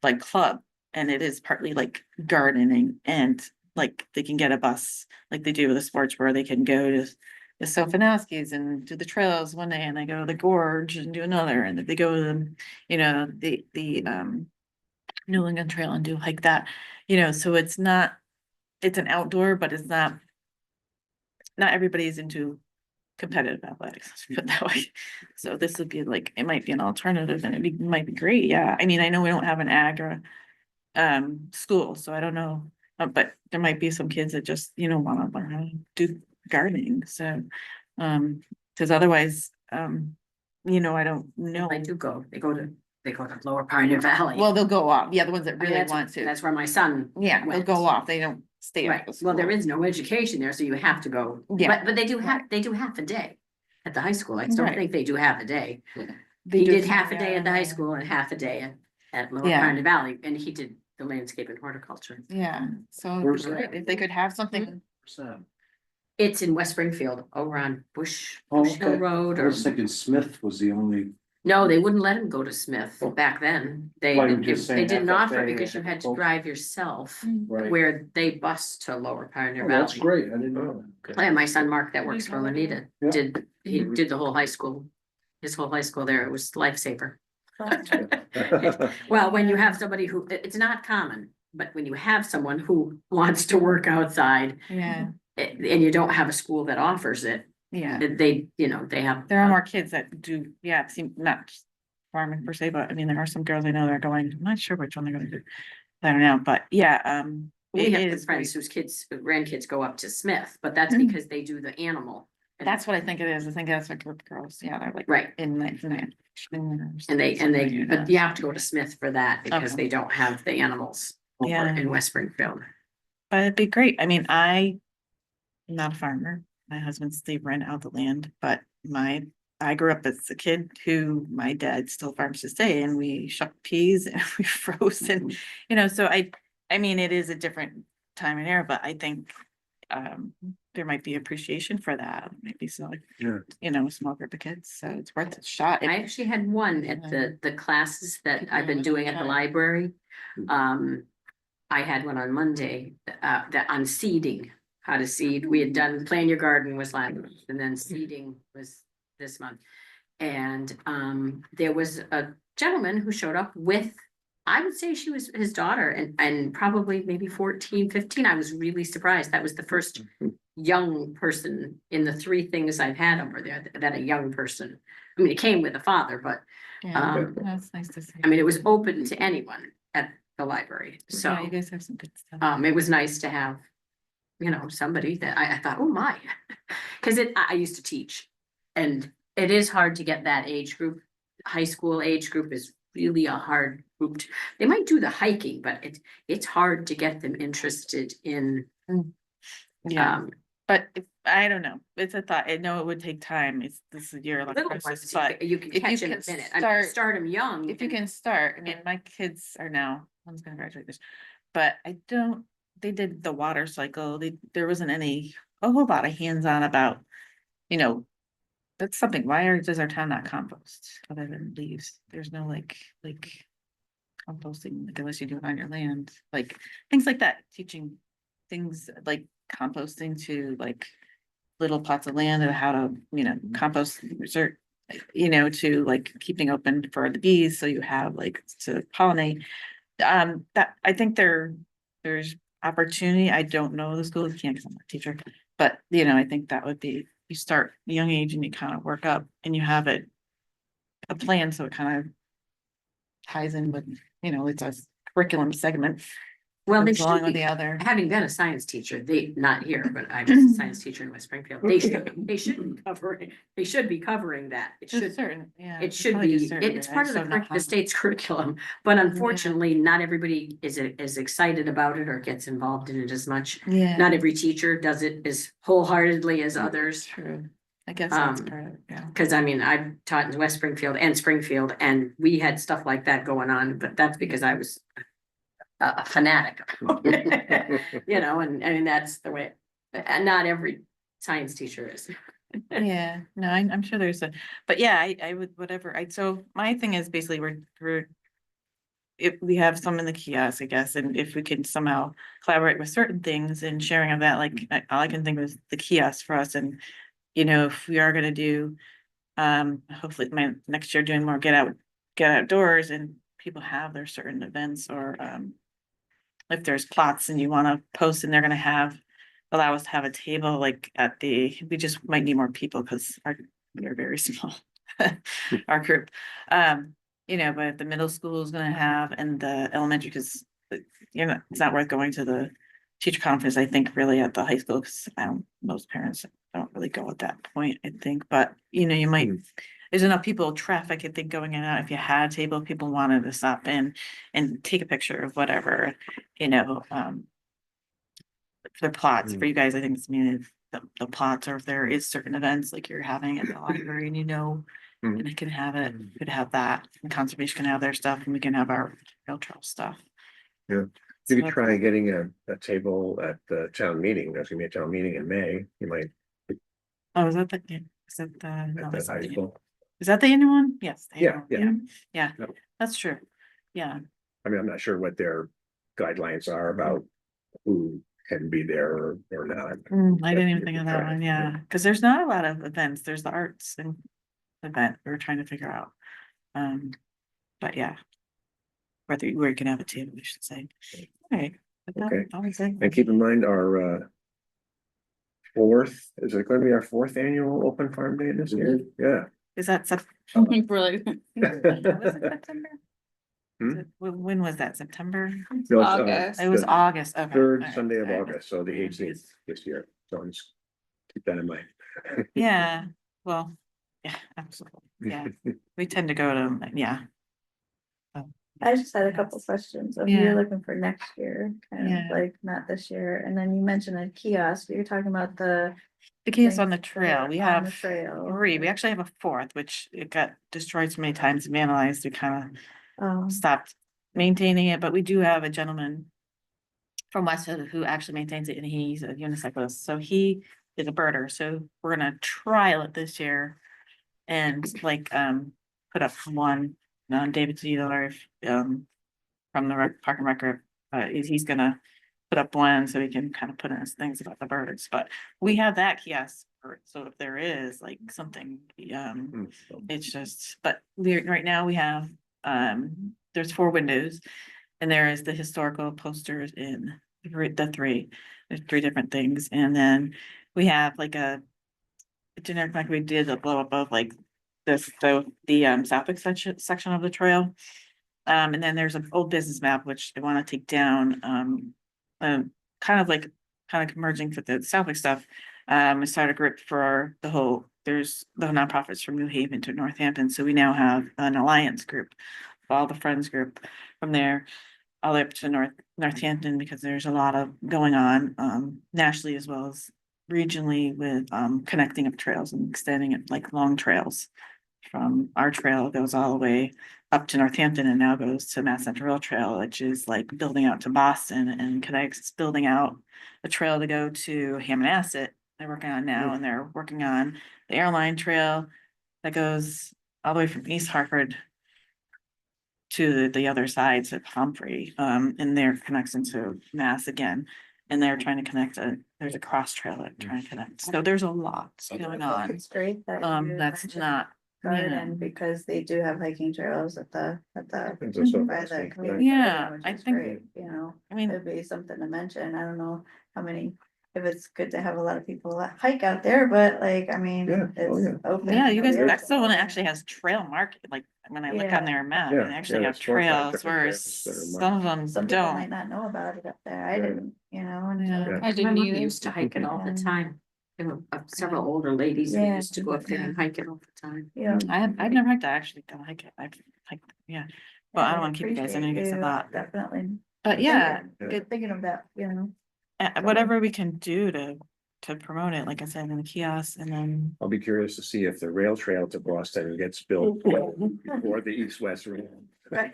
like club, and it is partly like gardening and like they can get a bus, like they do with the sports where they can go to the Sofinowskis and do the trails one day and they go to the gorge and do another, and then they go to the, you know, the New England Trail and do hike that, you know, so it's not, it's an outdoor, but it's not everybody's into competitive athletics, let's put it that way. So this would be like, it might be an alternative and might be great, yeah. I mean, I know we don't have an ag school, so I don't know, but there might be some kids that just, you know, wanna learn how to do gardening, so. Cause otherwise, you know, I don't know. I do go, they go to Lower Pioneer Valley. Well, they'll go off, yeah, the ones that I mean, really that's- want to, That's where my son. yeah, they'll went. go off, they don't stay Right, at the well, there school. is no education there, so you have to go, Yeah. but they do half a day at the high school, I still Right. think they do half a day. They He do did some- half a day at the high yeah. school and half a day at Lower Yeah. Pioneer Valley, and he did the landscape and horticulture. Yeah, so Where's great, that? if they could have something, It's in West Springfield, over on Bush Oh, Hill okay. Road, I or, was thinking Smith was the only, no, they wouldn't let him go to Smith back then. They, Well, I'm just they saying didn't offer it FFA because you had to and- drive yourself, right? where they bus to Lower Pioneer Oh, that's Valley. great, I didn't know that. And my son Mark that works for Lanita Yeah. he did the whole high school, his whole high school there, it was lifesaver. Well, when you have somebody who, it's not common, but when you have someone who wants to work outside yeah, and you don't have a school that offers it, yeah. they, you know, they have. There are more kids that do, yeah, it seem not just farming per se, but I mean, there are some girls I know that are going, I'm not sure which one they're gonna do. I don't know, but yeah, We it have is friends great. whose kids, grandkids go up to Smith, but that's Mhm. because they do the animal. And- That's what I think it is. I think that's a group of girls. Yeah, they're like. Right. In the. And they, but you have to go to Smith for that because Okay. they don't have the animals over Yeah. in West Springfield. But it'd be great. I mean, I'm not a farmer. My husband's, they rent out the land, but I grew up as a kid who my dad still farms to stay and we shucked peas and we froze and, you know, so I mean, it is a different time and era, but I think there might be appreciation for that, maybe so, Yeah. you know, a small group of kids, so it's worth a shot. I actually had one at the classes that I've been doing at the Okay. library. I had one on Monday, that on seeding, how to seed. We had done Plan Your Garden was last month, and then seeding was this month. And there was a gentleman who showed up with, I would say she was his daughter and probably maybe 14, 15. I was really surprised. That was the first young person in the three things I've had over there, that a young person. I mean, it came with a father, but Yeah, that's nice to see. I mean, it was open to anyone at the library, so, Yeah, you guys have some good stuff. it was nice to have, you know, somebody that I thought, oh my. Cause I used to teach, and it is hard to get that age group, high school age group is really a hard group. They might do the hiking, but it's hard to get them interested in, Yeah, but if, I don't know, it's a thought, I know it would take time, this is a year like little process, ones, but you can if you catch in a can minute. I mean, start- start them young. if you and- can start, I mean, my kids are now, one's gonna graduate this, but they did the water cycle, there wasn't any, a whole lot of hands-on about, you know, that's something, does our town not compost other than leaves? There's no like composting, like unless you do it on your land, like things like that, teaching things like composting to like little plots of land and how to, you know, compost research, you know, to like keeping open for the bees, so you have like to pollinate. That, I think there's opportunity. I don't know the school, you can't, because I'm not a teacher, but you know, I think that would be, you start at a young age and you kind of work up and you have a plan, so it kind of ties in with, you know, it's a curriculum segment. Well, they goes along should with be, the other. having been a science teacher, they, not here, but I was a science teacher in West Springfield, they should be covering that. It To a should, certain, yeah. it should probably to a be, certain it's degree. I part of just the don't know how the to- state's curriculum, but unfortunately, not everybody is excited about it or gets involved in it as much. Yeah. Not every teacher does it as wholeheartedly as others. True. I guess that's Um, part of it, yeah. Cause I mean, I've taught in West Springfield and Springfield, and we had stuff like that going on, but that's because I was a fanatic. You know, and I mean, that's the way, and not every science teacher is. Yeah, no, I'm sure there's a, but yeah, I would, whatever, so my thing is basically we're. If we have some in the kiosk, I guess, and if we can somehow collaborate with certain things and sharing of that, like, all I can think of is the kiosk for us, and. If we are gonna do, hopefully next year doing more get outdoors and people have their certain events or, if there's plots and you wanna post and they're gonna allow us to have a table like we just might need more people because we're very small, our group. But if the middle school is gonna have and the elementary, because it's not worth going to the teacher conference, I think, really at the high school, because most parents don't really go at that point, I think, but you might. There's enough traffic, I think, going in and out. If you had a table, people wanted to stop in and take a picture of whatever, for plots for you guys, I think it's mean the plots, or if there is certain events like you're having at the library and and it can have it, could have that, and conservation can have their stuff and we can have our rail trail stuff. Yeah. You could try getting a table at the town meeting. There's gonna be a town meeting in May. You might. Oh, is that the, no, At the that's not high the- school. is that the annual one? Yes. the Yeah, annual, yeah. Yeah, Yep. that's true. Yeah, I mean, I'm not sure what their guidelines are about who can be there or not. I didn't even you think of could that try. one, yeah, because there's not a lot of events, there's the arts and event we're trying to figure out. But yeah. Where you can have a table, we should say. Alright. Okay. And keep in mind our is it gonna be our 4th annual open farm day this year? Yeah. Is that Really? was it September? Hmm? When was that, September? No, it's, August. It was the August, okay. Third alright, Sunday of alright. August, so the 18th this year. So just keep that in mind. Yeah, well, yeah, absolutely, yeah, we tend to go to, yeah. I just had a couple questions. If Yeah. you're looking for next year, kind Yeah. of like not this year, and then you mentioned a kiosk, but you're talking about the. The kids on the things that trail, are we on the have trail. 3, we actually have a 4th, which it got destroyed so many times and vandalized, we kind Um, of stopped maintaining it, but we do have a gentleman from Westfield who actually maintains it, and he's a unicyclist, so he is a birder, so we're gonna trial it this year. And put up one, David Zeidler, from the Park and Record, he's gonna put up one so he can kind of put in his things about the birds, but we have that kiosk. So if there is like something, it's just, but right now we have, there's 4 windows. And there is the historical posters in there's 3 different things, and then we have like a generic, like we did a blow up of like this, the Southwick section of the trail. And then there's an old business map, which they want to take down, kind of merging with the Southwick stuff. We started a group for there's the nonprofits from New Haven to Northampton, so we now have an alliance group, all the friends group from there, all the way up to Northampton, because there's a lot of going on, nationally as well as regionally with, connecting up trails and extending it like long trails. From our trail goes all the way up to Northampton and now goes to Mass Central Rail Trail, which is like building out to Boston, and connects, building out a trail to go to Hammonasset. They're working on now, and they're working on the airline trail that goes all the way from East Hartford to the other side to Humphrey, and there connects into Mass again. And they're trying to connect there's a cross trail that trying to connect. So there's a lot going on. It's great that. you That's mentioned not. Garden, because they do have hiking trails at the. It's also by the fascinating, community Yeah, garden, which I is think- great, I mean, it'd be something to mention. I don't know how many if it's good to have a lot of people that hike out there, but like, I mean, Yeah. Oh, it's yeah. open. Yeah, you guys, every- that's the one that actually has trail market, like, when I look on their map, Yeah, they actually yeah, have there's 4 or 5 trails different where trails that are some of them Some people might don't. not know about it up there. I Yeah. didn't, you know, Yeah. until. I My didn't mother either. used to hike it all the Yeah. time. There were several older ladies who Yeah. used to go up there and hike it all the time. Yeah. I've never hiked, I actually don't hike it, I've hiked, yeah, but I don't wanna keep you guys, I know you guys a lot, Definitely. but yeah, Yeah. good, Thinking of that, you know. whatever we can do to promote it, like I said, in the kiosk, and then. I'll be curious to see if the rail trail to Boston gets built before the east-west rail. Right.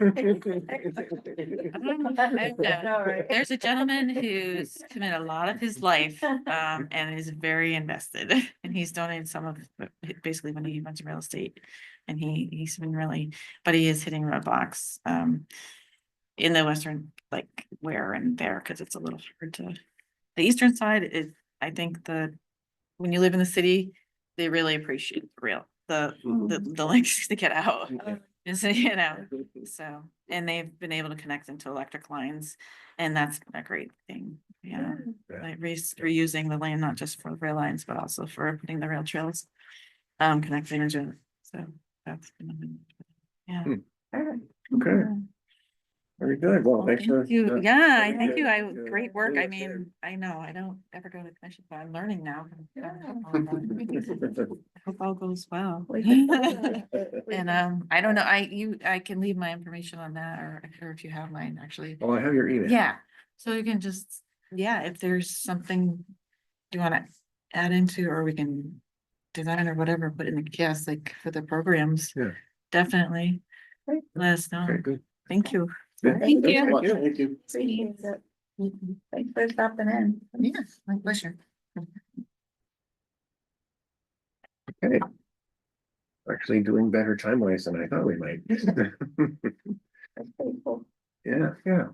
There's a gentleman who's committed a lot of his life, and is very invested, and he's donated some of, basically when he went to real estate. And he's been really, but he is hitting roadblocks, in the western, like where and there, cause it's a little hard to. The eastern side is, I think when you live in the city, they really appreciate the links to get out. Is, you know, so, and they've been able to connect into electric lines, and that's been a great thing, yeah. Yeah. Like reusing the land, not just for rail lines, but also for putting the rail trails, connecting into it, so that's been, yeah. Okay, very good. Well, thanks for. Thank you, uh, yeah, very thank you, good. great work, I Yeah. mean, I know, I don't ever go to commission, but I'm learning now. I hope all goes well. And I don't know, I can leave my information on that, or if you have mine, actually. Oh, I have your email. Yeah, so you can just, yeah, if there's something you wanna add into, or we can design or whatever, put in the kiosk, like for the programs. Yeah. Definitely, Great. let us know, Okay, good. thank you. Yeah. Thank you. Thank you. Appreciate it. Thanks for stopping in. Yeah, my pleasure. Okay. Actually doing better time-wise than I thought we might. That's pretty cool. Yeah, yeah.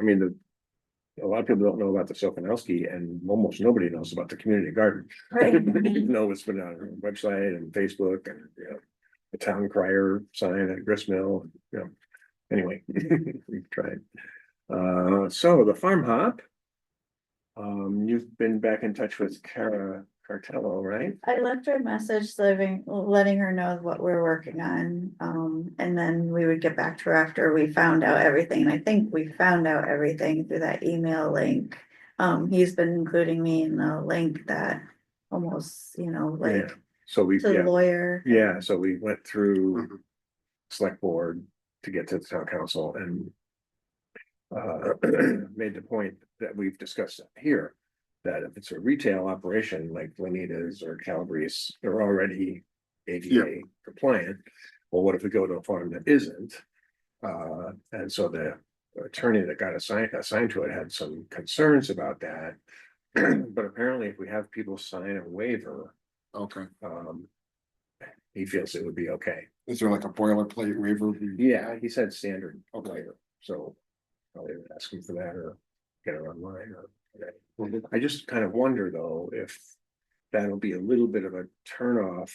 I mean, a lot of people don't know about the Sokonowski, and almost nobody knows about the community garden. Right. Know it's been on our website and Facebook, and, you know, the town crier sign at Grist Mill, you know, anyway, we've tried. So the Farm Hop. You've been back in touch with Kara Cartello, right? I left her a message letting her know what we're working on, and then we would get back to her after we found out everything, and I think we found out everything through that email link. He's been including me in the link that almost, you know, Yeah, like so we, to the yeah, lawyer. yeah, so we went through select board to get to the town council, and made the point that we've discussed here, that if it's a retail operation like Lenita's or Calabrese, they're already ADA compliant. Well, what if we go to a farm that isn't? And so the attorney that got assigned to it had some concerns about that. But apparently if we have people sign a waiver, Okay, he feels it would be okay. is there like a boilerplate waiver? Yeah, he said standard Okay. waiver, so probably ask him for that or get it online or. I just kind of wonder though, if that'll be a little bit of a turnoff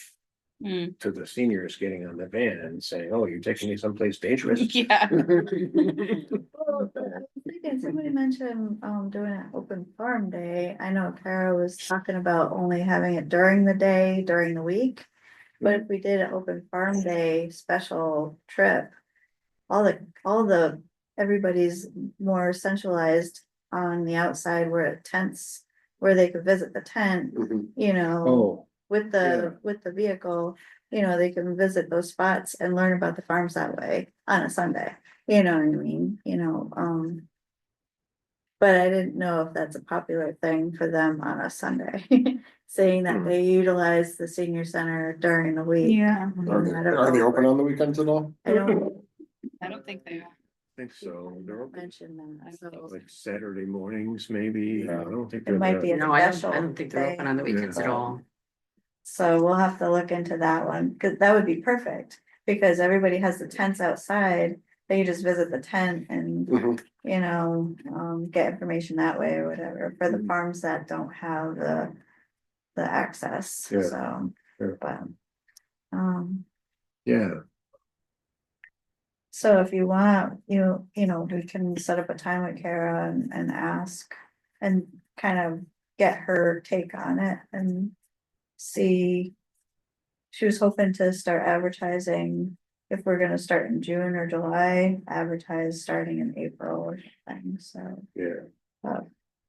Mm. to the seniors getting on the van and saying, oh, you're taking me someplace dangerous. Yeah. Well, I'm thinking somebody mentioned, doing an open farm day. I know Kara was talking about only having it during the day, during the week. But if we did an open farm day special trip, everybody's more centralized on the outside where tents, where they could visit the tent, Mhm. you know. Oh, With the vehicle, you know, they can visit those spots and learn about the farms that way on a Sunday, you know what I mean, you know, But I didn't know if that's a popular thing for them on a Sunday, saying that they utilize the senior center during the week. Yeah, Are they open on the weekends at all? I don't I don't think they are. I think so. They're open mention that, so like Saturday mornings, maybe. I don't think. it might be a No, I special don't think they're open on the thing. weekends at all. So we'll have to look into that one, cause that would be perfect, because everybody has the tents outside. They can just visit the tent and, Mhm. you know, get information that way or whatever, for the Mhm. farms that don't have the access, Yeah. so, Yeah. but. Yeah, So if you want, you know, we can set up a time with Kara and ask. And kind of get her take on it and see. She was hoping to start advertising, if we're gonna start in June or July, advertise starting in April or something, so. Yeah. uh,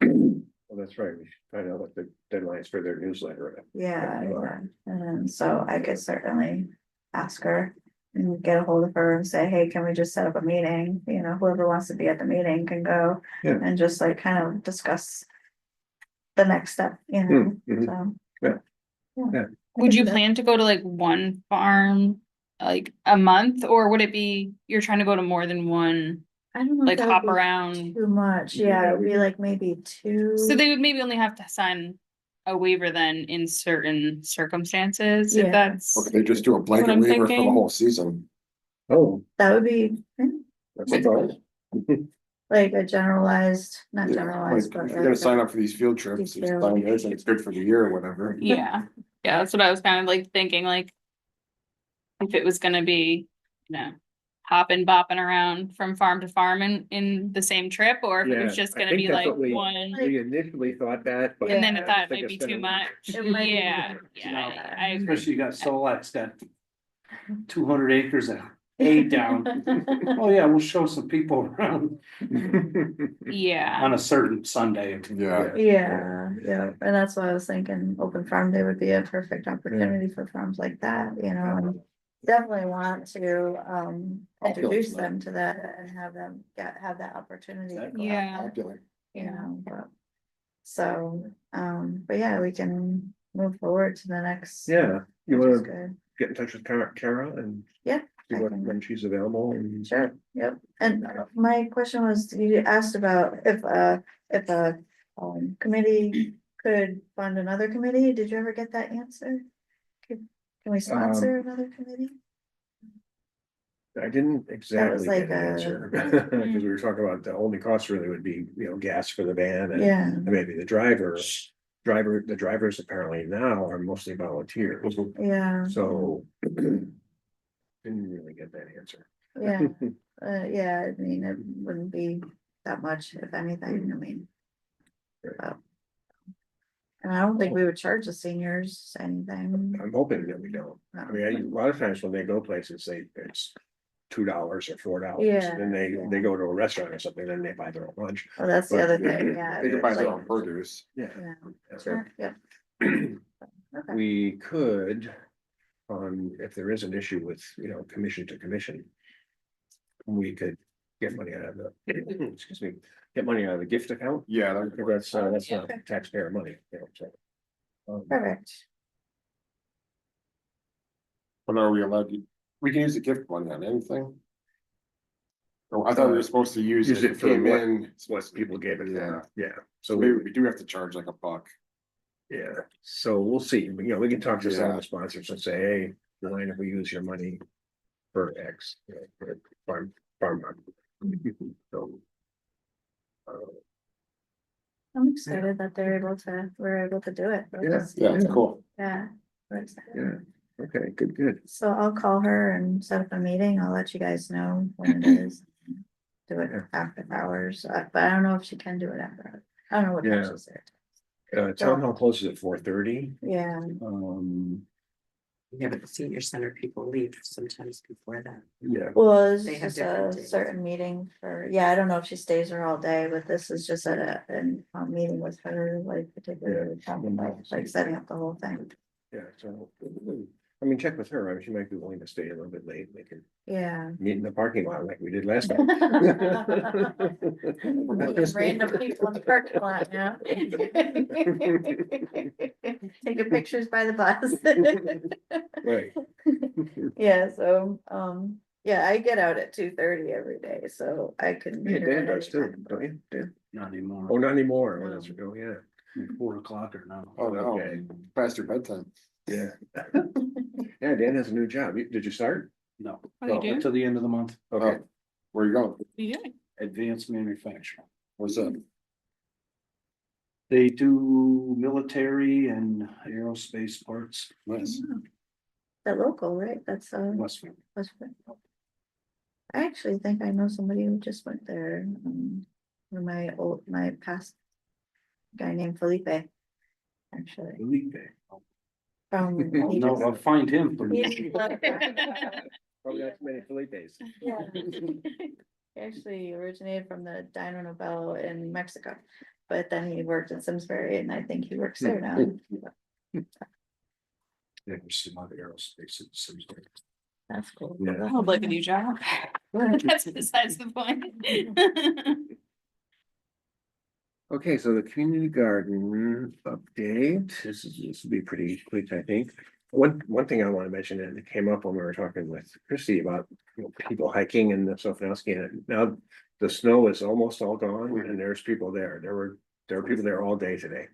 Well, that's right. We should find out what the deadlines for their newsletter are. Yeah, yeah, and so I could certainly ask her and get a hold of her and say, hey, can we just set up a meeting? You know, whoever wants to be at the meeting can go. Yeah. And just like kind of discuss the next step, you know, Mhm. so. Yeah. Yeah. Yeah. I Would can you do that. plan to go to like one farm, like a month, or would it be, you're trying to go to more than one? I don't know. if Like that would hop be around? Too much, yeah, it'd be like maybe two. So they would maybe only have to sign a waiver then in certain circumstances, Yeah. if that's. Or could they just do a blanket I'm waiver for the thinking. whole season? Oh, That would be that's a thought. like a generalized, not Yeah, like, generalized, if but you're gonna like. sign up for these field trips, These it's field- sign this, and it's good for the year or whatever. Yeah, yeah, that's what I was kind of like thinking, like. If it was gonna be, you know, hopping, bopping around from farm to farm in the same trip, or if it was Yeah, just I gonna think be that's like what we- one. We initially thought that, but. And then I Yeah. thought I it think might be it's too gonna- much, It might be yeah, too much, yeah, I agree. Especially you got Sol-Lex got 200 acres of hay down. Oh, yeah, we'll show some people around Yeah, on a certain Sunday. Yeah, Yeah, yeah, and that's why I was thinking open farm day would be a perfect opportunity for farms like that, you know, and. Definitely want to introduce them to that and have them have that opportunity. to go out Yeah. there, popular. You know, but. So, but yeah, we can move forward to the next. Yeah, you Which is wanna good, get in touch with Kara and yeah, see I what, can- when she's available and. sure, yep, and my question was, you asked about if a committee could fund another committee, did you ever get that answer? Can we sponsor another committee? I didn't exactly like get an a- answer, because we were talking about the only cost really would be, you know, gas for the van and. Yeah, And maybe the the drivers apparently now are mostly volunteers, yeah. so. Didn't really get that answer. Yeah, yeah, I mean, it wouldn't be that much, if anything, I mean. but- And I don't think we would charge the seniors anything. I'm hoping that we don't. I mean, a lot of times when they go places, it's $2 or $4. Yeah, Then yeah. they go to a restaurant or something, then they buy their own lunch. Well, that's the But- other thing, yeah. They can buy their like- own produce. Yeah. Yeah, sure, yep. Okay, We could, if there is an issue with, you know, commission to commission. We could get money out of the, excuse me, get money out of the gift account. Yeah, That's not Okay. taxpayer money, you know, so. perfect. but are we allowed to, we can use the gift money on anything? Oh, I thought we were supposed to use Use it, it if for it came what- in, What people gave it, Yeah. yeah, so so maybe we do have to charge like $1. yeah, so we'll see, you know, we can talk to some of Yeah. the sponsors and say, hey, do you mind if we use your money for X, you know, for farm. So. I'm excited that we're able to do it. Yeah, it's cool. Yeah. we're excited. Yeah, okay, good. So I'll call her and set up a meeting. I'll let you guys know when it is. Do it after hours, but I don't know if she can do it after. Hours. I don't know what time Yeah. she's there. Town hall closes at 4:30. Yeah, Yeah, but the senior center people leave sometimes before that. Yeah, well, it's They have just different a days. certain meeting for, yeah, I don't know if she stays there all day, but this is just a meeting with her, like particularly talking about like setting up the whole thing. yeah, so, I mean, check with her, I mean, she might be willing to stay a little bit late, we can Yeah. meet in the parking lot like we did last time. Random people in the parking lot, yeah. Taking pictures by the bus. Right. Yeah, so, yeah, I get out at 2:30 every day, so I can. Yeah, meet her Dan at does any too, time. don't you? Dan? Not anymore. Oh, not anymore, oh, that's, oh, yeah, 4 o'clock or now. Oh, no, Okay. past your bedtime. yeah. Yeah, Dan has a new job, did you start? No, What do you do? to the end of the month. Okay, Oh, where you going? What are you doing? Advanced manufacturing. What's up? They do military and aerospace parts. Nice. They're local, right? That's, Westfield. Westford. I actually think I know somebody who just went there, my past guy named Felipe. Actually, Felipe. from. he No, just- I'll find him for he- me. Probably not too many Felipes. Yeah. He actually originated from the Dino Nobel in Mexico, but then he worked in Simsbury and I think he works there now. Never seen other aerospace in Simsbury. That's cool. Yeah. I would like a new job. That's besides the point. Okay, so the community garden update, this will be pretty quick, I think. One thing I want to mention, and it came up when we were talking with Christy about, people hiking in the Sophnowski, and now the snow is almost all gone, and there's people there. There were people there all day today.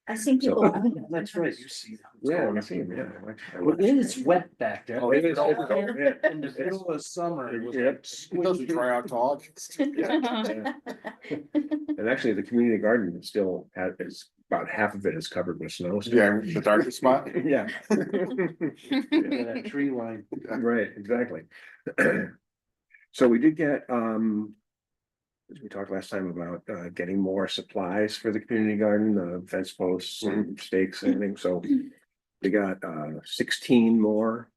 I seen So- people. That's right, you see. Yeah, I see, yeah. Well, it is wet back there. Oh, it is. Yeah, in the middle of summer. It was Yep. It doesn't dry out till August. And actually, the community garden is still, is about half of it is covered with snow. still. Yeah, the darkest spot. Yeah. That tree line. Right, exactly. So we did get, as we talked last time about, getting more supplies for the community garden, fence posts and stakes and everything, so. We got, 16 more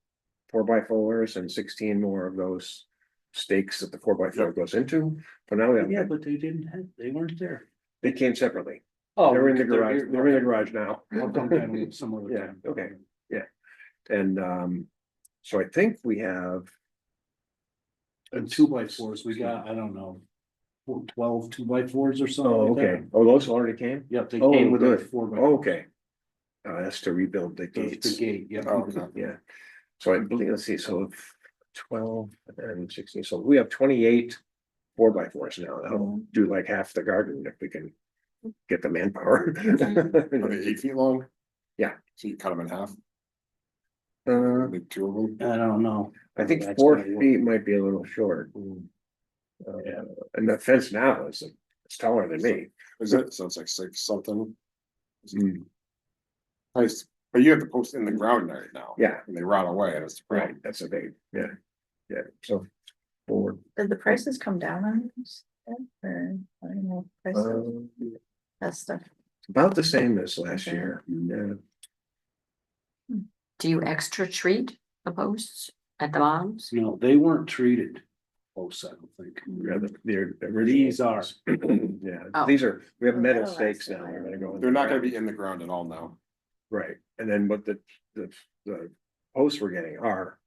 4x4s and 16 more of those stakes that the 4x4 goes into. But now we Yeah, have, but they weren't there. they came separately. Oh, They're in the garage, here. they're in the garage now. I'll come down some other Yeah, time. okay, yeah. And, so I think we have, And 2x4s, we got, I don't know, 12 2x4s or something oh, like okay, that. oh, those already came? Yep, they Oh, came with a good. 4x4. Okay. That's to rebuild the The gates. gate, yeah. Oh, okay. Yeah. So I believe, let's see, so 12 and 16, so we have 28 4x4s now. That'll do like half the garden if we can get the manpower. Are they 8 feet long? Yeah. So you cut them in half, Uh, like 2 of them. I don't know. I think That's 4 gonna work. feet might be a little short. Yeah. And the fence now is, it's taller than me. Is it? So it's like 6 something. Mm, Nice, but you have the post in the ground right now. Yeah, And they rot away, that's the right, problem. that's a big, yeah, yeah, so. 4. Did the prices come down on this? Or, I don't know, prices, um, that stuff. About the same as last Okay. year, yeah. Do you extra treat the posts at the bottoms? No, they weren't treated. Posts, I don't think. Yeah, they're. These are. Yeah, Oh. these are, we have Oh, metal that'll stakes last now, a they're while. gonna go. in They're the not gonna ground. be in the ground at all now. Right, and then what the posts we're getting are,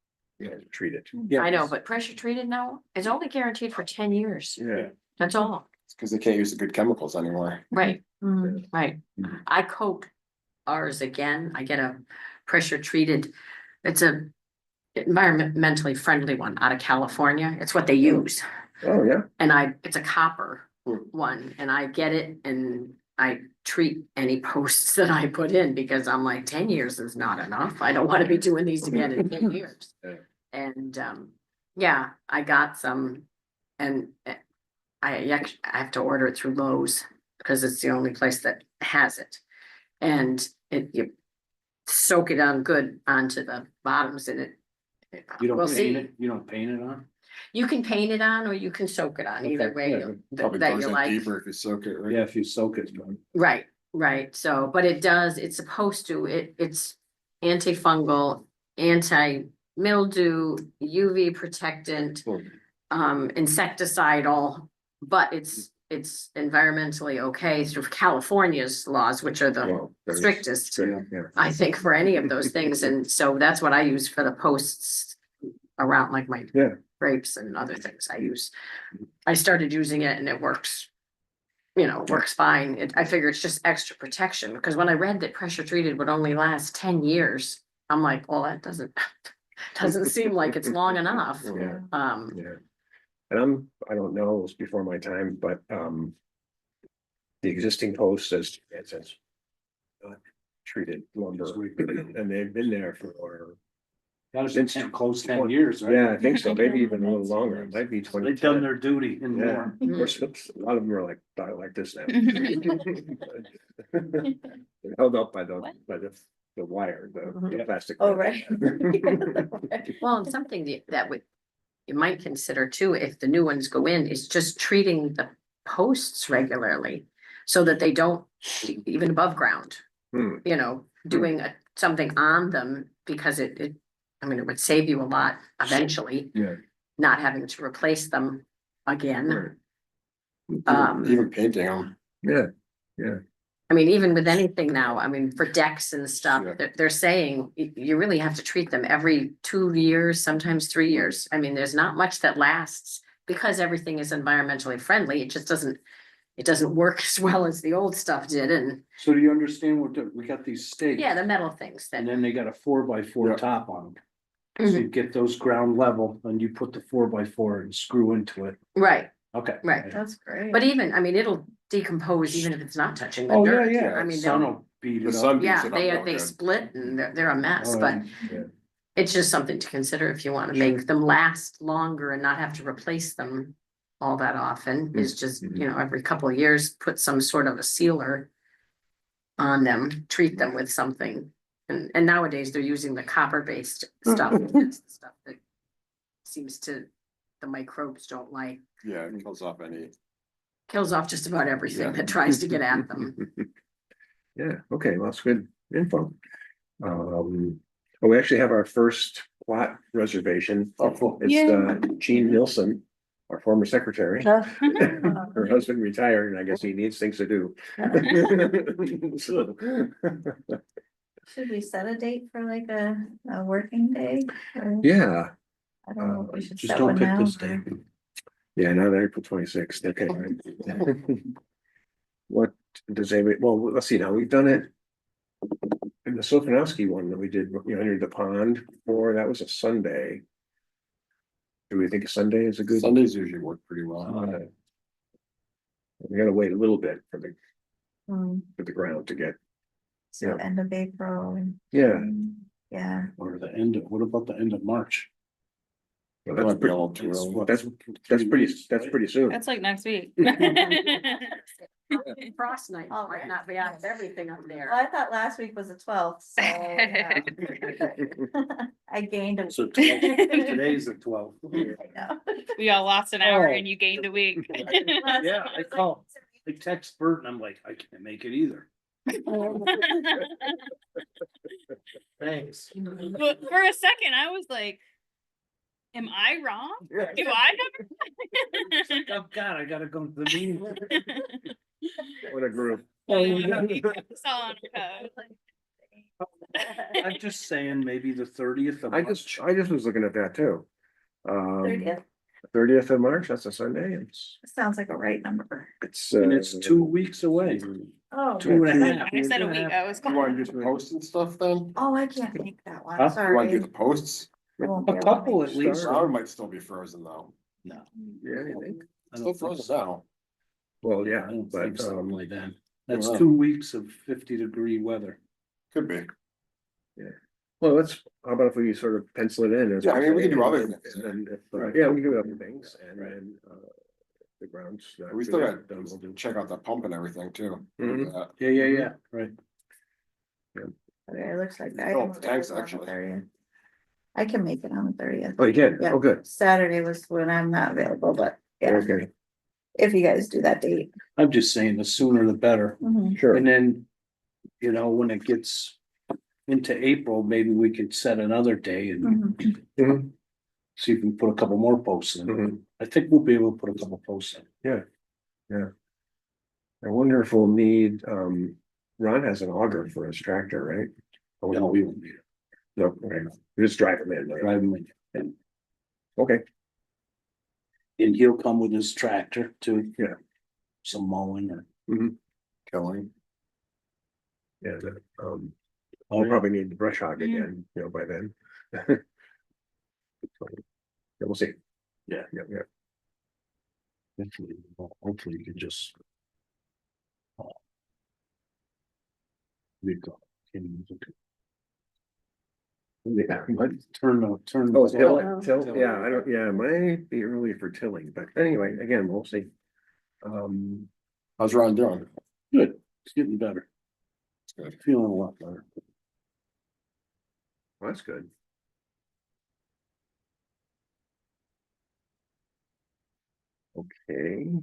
treated. Yeah. I know, but pressure treated now is only guaranteed for 10 years. Yeah, That's all. It's because they can't use the good chemicals anymore. Right, Mm. right. Mhm. I coat ours again. I get a pressure treated. It's a environmentally friendly one out of California. It's what they use. oh, yeah, And it's a copper one and I get it and I treat any posts that I put in because I'm like, 10 years is not enough. I don't want to be doing these again in 10 years. Yeah. And, yeah, I got some and I have to order it through Lowe's because it's the only place that has it. And you soak it on good onto the bottoms and You we'll don't paint see. it, you don't paint it on? You can paint it on or you can soak it on, either Okay, way yeah, Probably that goes you in like. deeper if you soak it, right? Yeah, if you soak it. Right, right. So, but it's supposed to, it's antifungal, anti-mildew, UV protectant, insecticidal, but it's environmentally okay through California's laws, which are the well, very strictest, strict, yeah. I think, for any of those things. And so that's what I use for the posts around like my Yeah. grapes and other things I started using it and it works. Works fine. I figure it's just extra protection, because when I read that pressure treated would only last 10 years, I'm like, well, that doesn't seem like it's long enough. Yeah. Um, Yeah. And I don't know, it's before my time, but, the existing post says, it says. Treated lumber, and they've been there for, That was Since close 10 years, right? yeah, I think so, maybe even a little longer, it might be So 20. they've done their duty and Yeah, more. of course, a lot of them are like this now. They're held up by the wire, the plastic. Oh, wire. right. well, and something you might consider too, if the new ones go in, is just treating the posts regularly so that they don't even above ground. Hmm. You know, doing something on them because I mean, it would save you a lot eventually. Yeah. Not having to replace them again. Right. Even painting them. Yeah, I mean, even with anything now, I mean, for decks and stuff, Yeah. they're saying you really have to treat them every 2 years, sometimes 3 years. I mean, there's not much that lasts because everything is environmentally friendly. It just doesn't work as well as the old stuff did. And So do you understand we got these stakes? yeah, the metal things And that, then they got a 4x4 Yeah. top on them. So you get those ground level and you put the 4x4 and screw into it. right, Okay. right. That's great. But even, I mean, it'll decompose even if it's not touching the Oh, yeah, dirt. yeah. I mean, Sun they'll, will beat The it sun up. beats yeah, it up real they good. split and they're a mess, Oh, but yeah. it's just something to consider if you want to make them last longer and not have to replace them all that often, is just, you know, every couple of years, put some sort of a sealer on them, treat them with something. And nowadays they're using the copper-based stuff. It's the stuff that seems to, the microbes don't like, Yeah, it kills off any. kills off just about everything Yeah. that tries to get at them. Yeah, okay, well, that's good info. We actually have our first plot reservation. Oh, cool. It's Jean Nilsson, our former secretary. Her husband retired, and I guess he needs things to do. So, Should we set a date for like a working day? Or- yeah, I don't know if we should Just set don't one pick now. this day. yeah, now that April 26th, okay. What does anybody, well, let's see, now we've done it. And the Sofinowski one that we did, you know, under the pond, or that was a Sunday. Do we think a Sunday is a good? Sundays usually work pretty well. We gotta wait a little bit Hmm, for the ground to get, So Yeah. end of April. yeah. Yeah, Or what about the end of March? Well, Might that's be a pretty, little too early. What, that's 3 weeks, that's right? pretty soon. That's like next week. Frost night Oh, might not be out of everything up well, there. I thought last week was the 12th, so. yeah. I gained a. So today's the 12th. I know. We all lost an hour Oh. and you gained a week. Yeah, I call. I text Bert and I'm like, I can't make it either. Thanks. But for a second, I was like, am I wrong? Do I have? Oh, God, I gotta go to the meeting. What a group. It's all on code. I'm just saying, maybe the 30th of I March. just was looking at that too. 30th. 30th of March, that's a Sunday, Sounds like a right number. it's. And it's 2 weeks away. Oh. 2.5. I said a week, I was. You wanna do some posts and stuff then? Oh, I can't make that one, Huh? You wanna do sorry. the posts? I won't be A able to couple make at it. least. Ground might still be frozen though. No. Yeah, you think? I Still don't think frozen so. now. Well, I yeah, don't but, think something like that. That's Wow. 2 weeks of 50-degree weather. Could be. well, how about if we sort of pencil it in? As Yeah, I mean, we can do other and- things. And if, Right. yeah, we can do other things, and then, the grounds. We still got check out that pump and everything too. Mhm. Yeah, right. Okay, it looks like I. Oh, am thanks, available on the actually. 30th. I can make it on the 30th. Oh, you can? Yeah. Oh, good. Saturday was when I'm not available, but yeah, Okay, if you guys do that date. I'm just saying the sooner the better. Mhm. sure. And then, you know, when it gets into April, maybe we could set another day and Mhm. Mhm, see if we can put a couple more posts in. mhm. I think we'll be able to put a couple posts in. I wonder if we'll need, Ron has an auger for his tractor, right? Oh, No, we won't need it. No, okay, we just drive him in, right? Drive them in. And, Okay, and he'll come with his tractor to. Yeah. Some mowing or. Killing. yeah, Oh, we'll yeah. probably need the brush hog Mm. again, you know, by then. So, yeah, we'll see. Yeah. Yeah. Hopefully you can just. We go. Yeah, but- Turn. Oh, the- till, yeah, I don't, yeah, it might be early for tilling, but anyway, again, we'll see. How's Ron doing? Good, it's getting better, It's good. feeling a lot better. Well, that's good. Okay.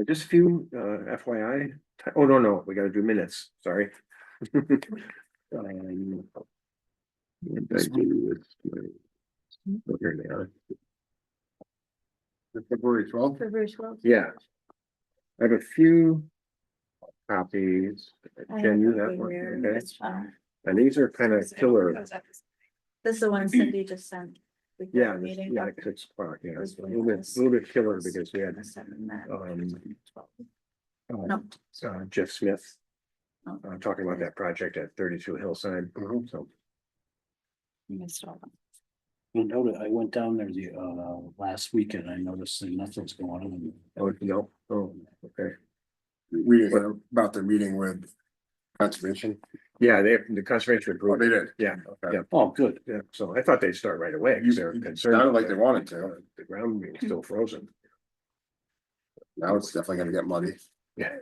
Just a few, FYI, oh, no, we gotta do minutes, sorry. What did I do with oh, here they are. February 12th. February 12th. Yeah. I have a few copies. Jen, you have one, okay? And these are kind of killer. This is the one Cindy just sent. before Yeah, the meeting. yeah, 6 o'clock, yeah, it's a little bit killer because we had, No. Jeff Smith. Oh. Talking about that project at 32 Hillside, so. Missed all them. You know, I went down there the, last weekend, I noticed that nothing's going on. Oh, no, oh, okay. Reading about their meeting with conservation. Yeah, the conservation Oh, approved, they did. yeah, Okay. yeah, Oh, good. yeah, so I thought they'd start right away, because they're concerned. Sounded like they wanted to. The ground being still frozen, Now it's definitely gonna get muddy. yeah.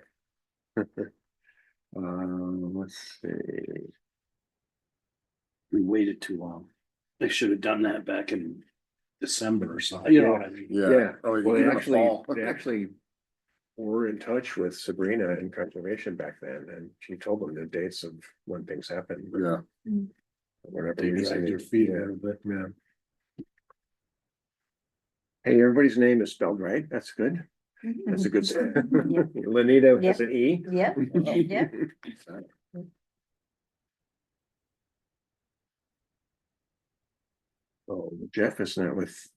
Let's see, We waited too long. They should have done that back in December or something, you know what I mean? yeah, Oh, well, in the fall. they actually were in touch with Sabrina in conservation back then, and she told them the dates of when things happened. Yeah. Whatever. They dragged their feet a Yeah, little bit. yeah. Hey, everybody's name is spelled right, that's good, that's a good. Yeah. Lenita has an E. Yep, yep. Oh, Jeff is not with,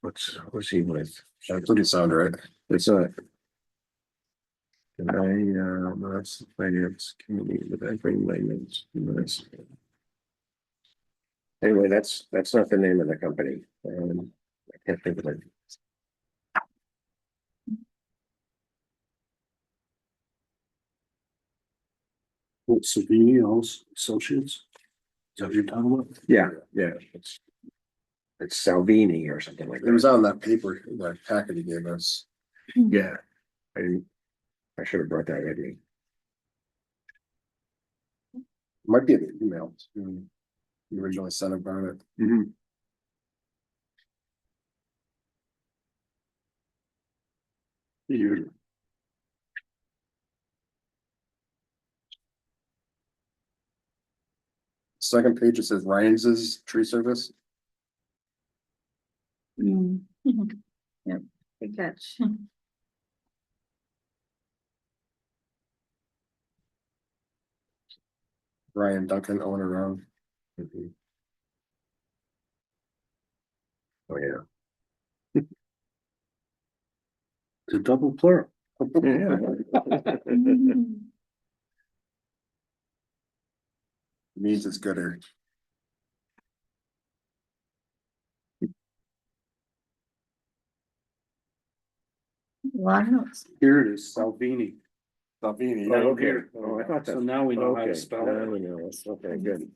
what's he with? That doesn't sound right. It's not. And that's the finance committee, but I bring my notes. Anyway, that's not the name of the company, I can't think of it. Savini Associates. Is that what you're talking about? Yeah, yeah, it's Salvini or something like It was that, on that paper, that packet he gave us. yeah. I should have brought that with me. Might be an email. You originally sent about it. Mhm. You Second page, it says Ryan's tree service. Mm. Yep, good catch. Ryan Duncan, owner of. Mhm. Oh, yeah. It's a double plural. Yeah. Means it's gooder. Lot of notes. Here it is, Salvini. Salvini. Oh, okay, oh, I thought that. So now we know how Okay, to spell now it. we know, okay, good.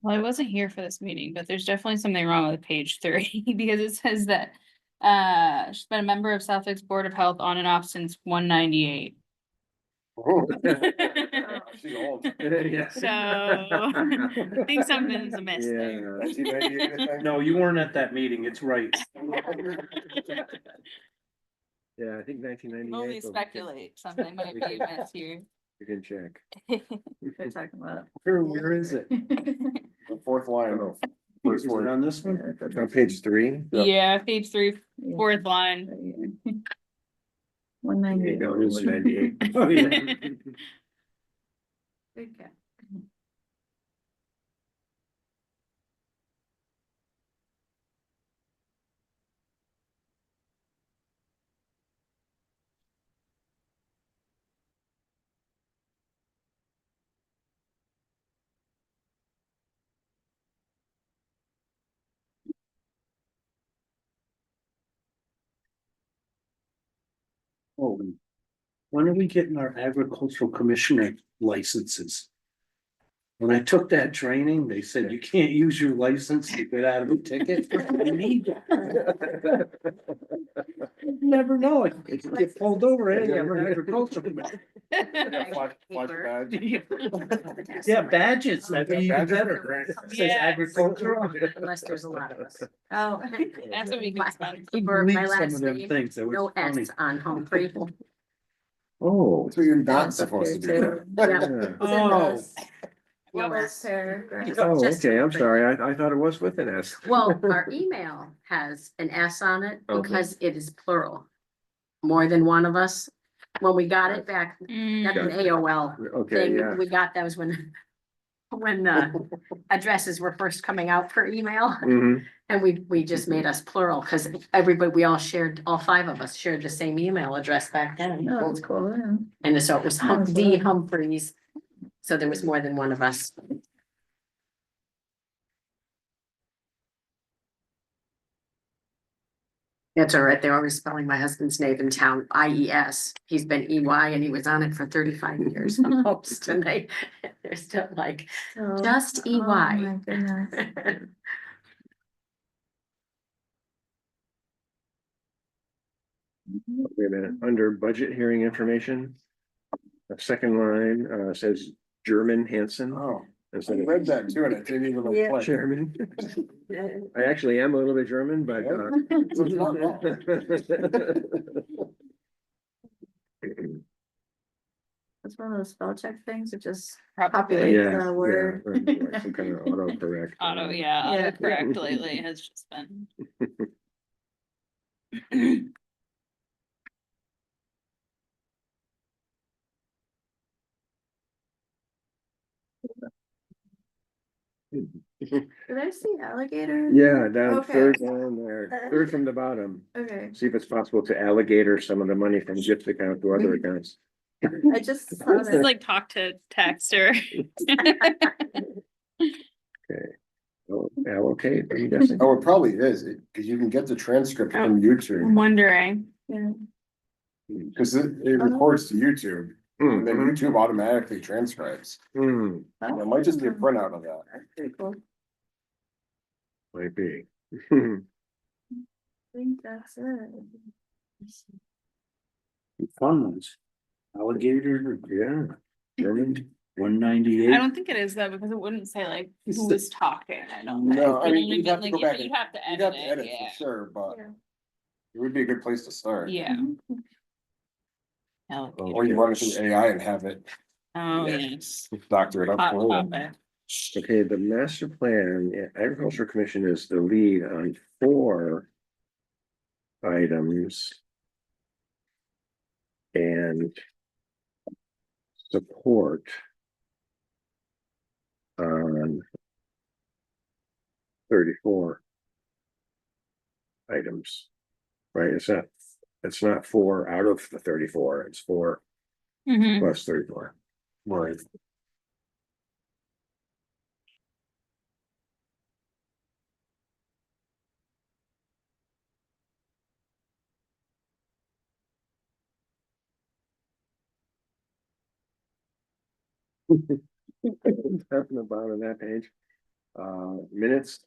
Well, I wasn't here for this meeting, but there's definitely something wrong with page 3 because it says that she's been a member of Southwick's Board of Health on and off since 198. She's old. Yes. So I think something's amiss there. No, you weren't at that meeting, it's right. Yeah, I think 1998. Only speculate, something might be amiss here. You can check. They're talking about. Where is it? The fourth line. Is it on this one? On page 3. Yeah, page 3, fourth line. 198. No, it was 98. Oh, yeah. Good catch. Oh, when are we getting our agricultural commissioner licenses? When I took that training, they said you can't use your license to get out of a ticket. I need that. Never know, I could get pulled over, hey, I'm an agricultural commissioner. Flash badge. Yeah, badges, that'd be even Badges are better. great. Says Yes. agricultural. Unless there's a lot of us. Oh. That's what we can spend. For my Delete some last of them name, things that no were funny. S on Humphrey. Oh. That's what you're not That's up supposed to there be. too. Yeah. Oh, No What S. paragraph? Oh, Just okay, I'm Humphrey. sorry, I thought it was with an S. Well, our email has an S on it Okay. because it is plural. More than one of us. When we got it back, that's an Gotcha. AOL Okay, thing. yeah. We got, that was when addresses were first coming out for email. Mhm. And we just made us plural because everybody, we all shared, all five of us shared the same email address back then. Oh, that's cool. Yeah. And so it was D Humphreys. So there was more than one of us. That's all right. They're always spelling my husband's name in town, IES. He's been EY and he was on it for 35 years. Oops, and they're still like, So- just Oh, EY. my goodness. Wait a minute, under budget hearing information. The second line says German Hanson. Oh, I Instead of read that too, and it didn't even Yeah. look. Chairman. I actually am a little bit German, but. So it's not wrong. It's one of those spell check things. It just Probably. populates Yeah, the word. yeah, or like some kind of autocorrect. Auto, yeah, Yeah. autocorrect lately has just been. Did I see alligator? Yeah, down Okay. third down there, third from the bottom. Okay, See if it's possible to alligator some of the money from Zip's account to other accounts. I just saw This is that. like talk to text or. Oh, allocate, are you guessing? Oh, it probably is, because you can get the transcript from I'm YouTube, wondering. Yeah. because it records to YouTube, and then Mhm. YouTube automatically transcribes. Hmm, It might just be a printout of that. That's pretty cool. might be. I think that's it. fun ones. Alligator, Yeah, German. 198. I don't think it is though, because it wouldn't say like who was talking, I don't think. No, I It mean, only you'd been, have to like, go yeah, back and- you'd have to You'd have to edit edit it, yeah. for sure, but Yeah. it would be a good place to start. Yeah. Or you run it through AI and have it Oh, Yeah. yes. doctor it up. Hot for you. topic. Okay, the master plan, yeah, agricultural commission is the lead on 4 items. And support on 34 items. Right, it's not 4 out of the 34, it's 4 Mhm. plus 34. Right. Up in the bottom of that page. Minutes.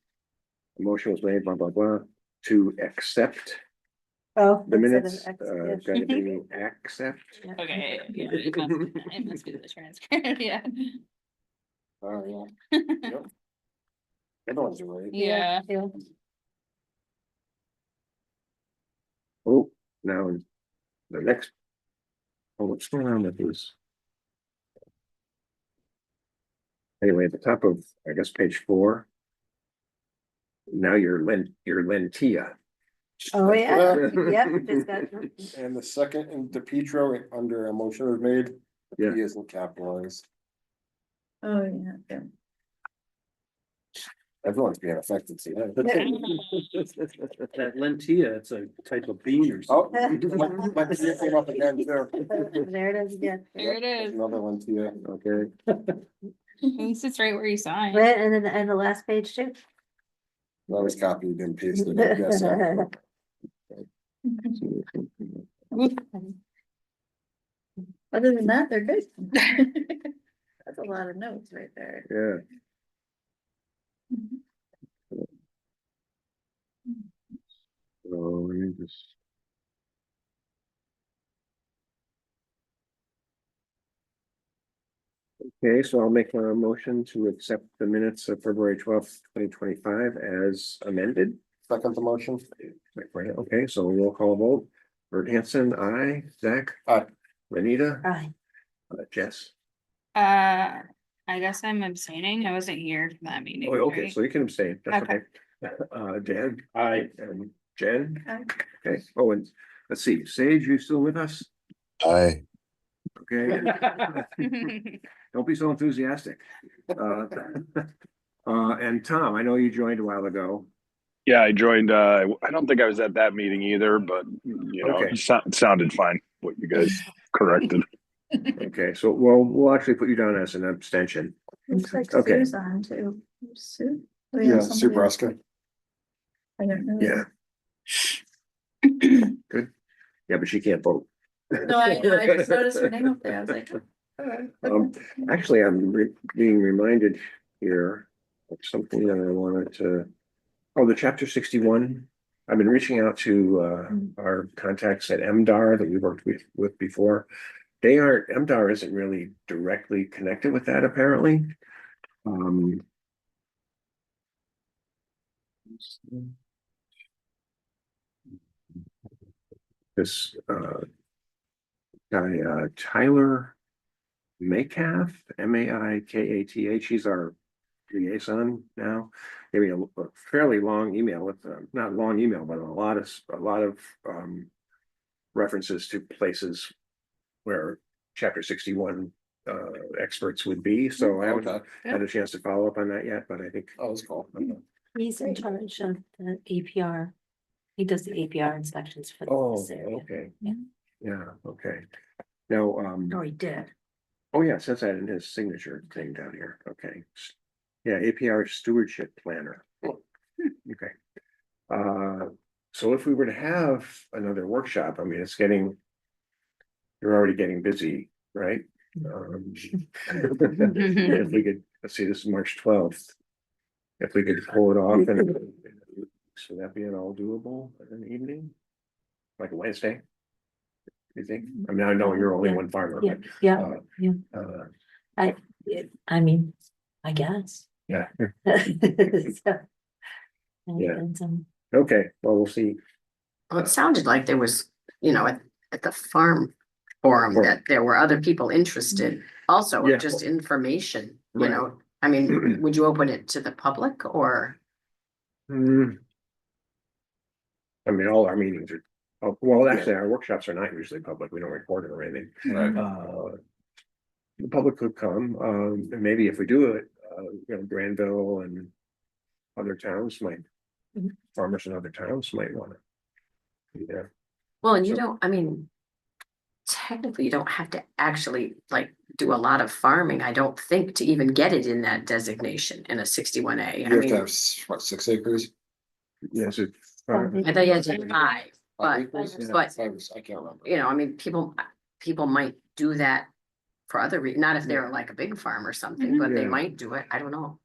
The motion was made, blah, blah, blah, to accept Oh. the instead of minutes, X, gotta be accept. Okay, yeah, it must be the transcript, yeah. Oh, yeah. Yep. Other ones are right. Yeah. Yeah. Oh, now the next. Oh, what's going on with these? Anyway, at the top of, I guess, page 4. Now you're lentia. Oh, yeah, yep, just got. And the second in DePietro under a motion was made. Yeah. He isn't capitalized. Oh, yeah, yeah. Everyone's being affected today. That lentia, it's a type of bean or Oh, something. my peer came up again too. There it is again. There it is. Another one to you. Okay, At least it's right where you sign. Right, and then, and the last page too. That was copied and pasted. I guess. Other than that, they're good. That's a lot of notes right there. Yeah. So let me just. Okay, so I'll make a motion to accept the minutes of February 12th, 2025 as amended. Second the motion. Okay, so roll call vote. Bert Hanson, aye. Zach? Aye. Renita? Aye. Jess? I guess I'm abstaining. I wasn't here for that meeting. Oh, okay, right? so you can abstain. That's Okay. okay. Dan? Aye. And Jen? Aye. Okay, oh, and let's see, Sage, you still with us? I, Okay. Don't be so enthusiastic. And Tom, I know you joined a while ago. Yeah, I joined, I don't think I was at that meeting either, but you know, Okay. it sounded fine, what you guys corrected. Okay, so we'll actually put you down as an abstention. Looks like Okay. Sue's on too. Sue? Oh, we have Yeah, Sue somebody else. Braska. I don't know. Yeah. Good. Yeah, but she can't vote. No, I just noticed her name up there. I was like. oh, okay. Actually, I'm being reminded here of something that I wanted to. Oh, the chapter 61. I've been reaching out to our contacts at MDAR that we worked with before. MDAR isn't really directly connected with that apparently. This guy Tyler Maycath, Maikath, he's our liaison now. Gave me a fairly long email with not long email, but a lot of references to places where chapter 61 experts would be. So I haven't Okay. had a chance to follow up on that yet, but I think Oh, that's cool. He's in charge of the APR. He does the APR inspections for oh, this area. okay. Yeah. Yeah, okay. Now Or he did. oh yeah, it says that in his signature thing down here. Okay. Yeah, APR stewardship planner. Okay. So if we were to have another workshop, I mean, you're already getting busy, right? If we could, let's see, this is March 12th. If we could pull it off and so that be at all doable in the evening? Like a Wednesday? You think? I mean, I know you're only Yeah. one farmer, Yeah, but yeah, yeah. I mean, I guess. yeah, So, Yeah. and some- okay, well, we'll see. Well, it sounded like there was, at the farm forum, that there were other people interested also, Yeah. just information, Right. I mean, would you open it to the public or? Hmm. I mean, all our meetings are, oh, well, actually, our workshops are not usually public. We don't record it or anything. Right. The public could come, and maybe if we do it, Granville and other towns might, Mhm. farmers in other towns might want to. Yeah, Well, and you So- don't, I mean, technically, you don't have to actually do a lot of farming, I don't think, to even get it in that designation in a 61A. I You have to mean, have, what, 6 acres? yes, it. I thought you had to have 5, but, Acres? but, I can't remember. I mean, people might do that for other not if they're like a big farm or something, but they Yeah. might do it, I don't know.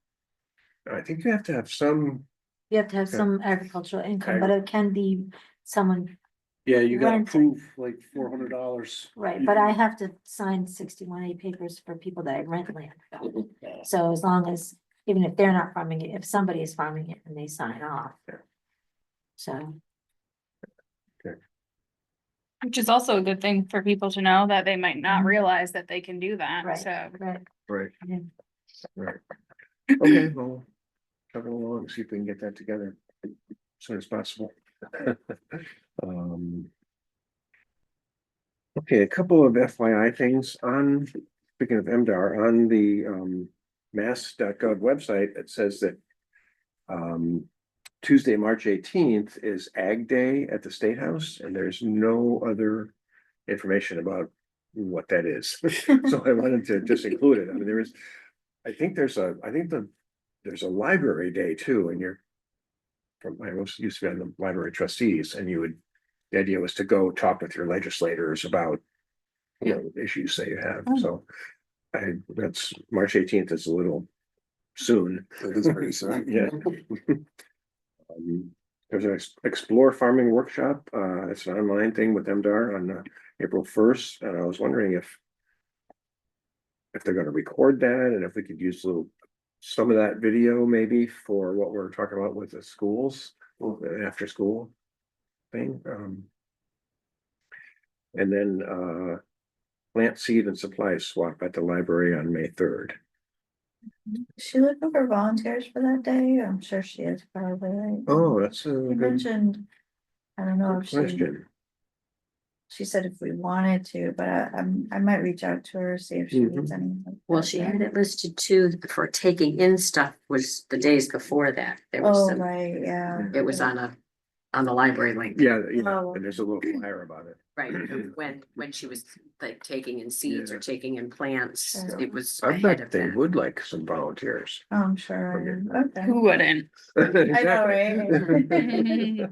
I think you have to have some, You have to have Okay. some agricultural income, but it can be someone, Yeah, you gotta Rent. prove like $400. right, but I have to sign 61A papers for people that I rent land from. So as long as, even if they're not farming it, if somebody is farming it and they sign off. So, Which is also a good thing for people to know that they might not Mhm. realize that they can do that, right, so. right. right, Yeah. right. Okay, well, coming along, see if we can get that together as soon as possible. Um. Okay, a couple of FYI things speaking of MDR, on the mass.gov website, it says that Tuesday, March 18th is Ag Day at the State House, and there's no other information about what that is. So I wanted to just include it. I mean, I think there's a library day too, and I used to be on the library trustees, and the idea was to go talk with your legislators about you know, issues that you have, so. That's March 18th is a little soon. It is pretty soon. Yeah. There's an Explore Farming Workshop, it's an online thing with MDR on April 1st, and I was wondering if they're gonna record that, and if we could use some of that video maybe for what we're talking about with the schools, after school thing, and then plant seed and supplies swap at the library on May 3rd. Is she looking for volunteers for that day? I'm sure she is probably, right? Oh, that's a You good mentioned, I don't know if she, question. she said if we wanted to, but I might reach out to her, see if she needs any. Well, she had it listed too, for taking in stuff was the days before that. There was Oh, some, right, yeah. it was on the library link. Yeah, Oh. and there's a little flyer about it. Right, when she was like taking in seeds or taking in plants, Sure. it was I ahead bet of they that. would like some volunteers. Oh, I'm sure, I am. Okay. Who wouldn't? I know, right?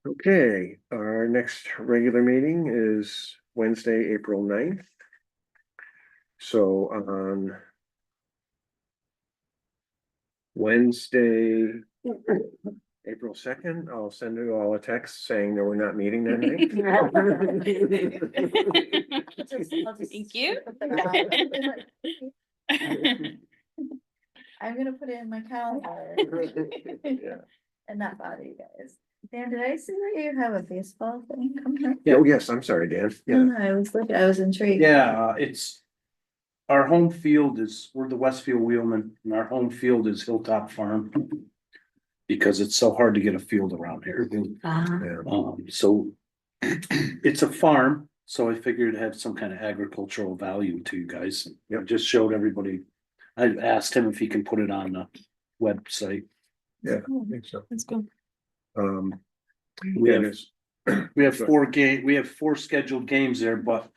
Okay, our next regular meeting is Wednesday, April 9th. So on Wednesday, April 2nd, I'll send you all a text saying that we're not meeting that night. Thank you. I'm gonna put it in my calendar. Yeah. And not bother you guys. Dan, did I see that you have a baseball thing coming up? Yeah, oh, yes, I'm sorry, Dan. No, Yeah, no, I was intrigued. Yeah, it's. Our home field we're the Westfield Wheelman, and our home field is Hilltop Farm. Because it's so hard to get a field around here. yeah. So it's a farm, so I figured it had some kind of agricultural value to you guys. I just showed everybody. I asked him if he can put it on the website. Yeah, I think so. Let's go. We Yeah, have, there's- we have we have 4 scheduled games there, but,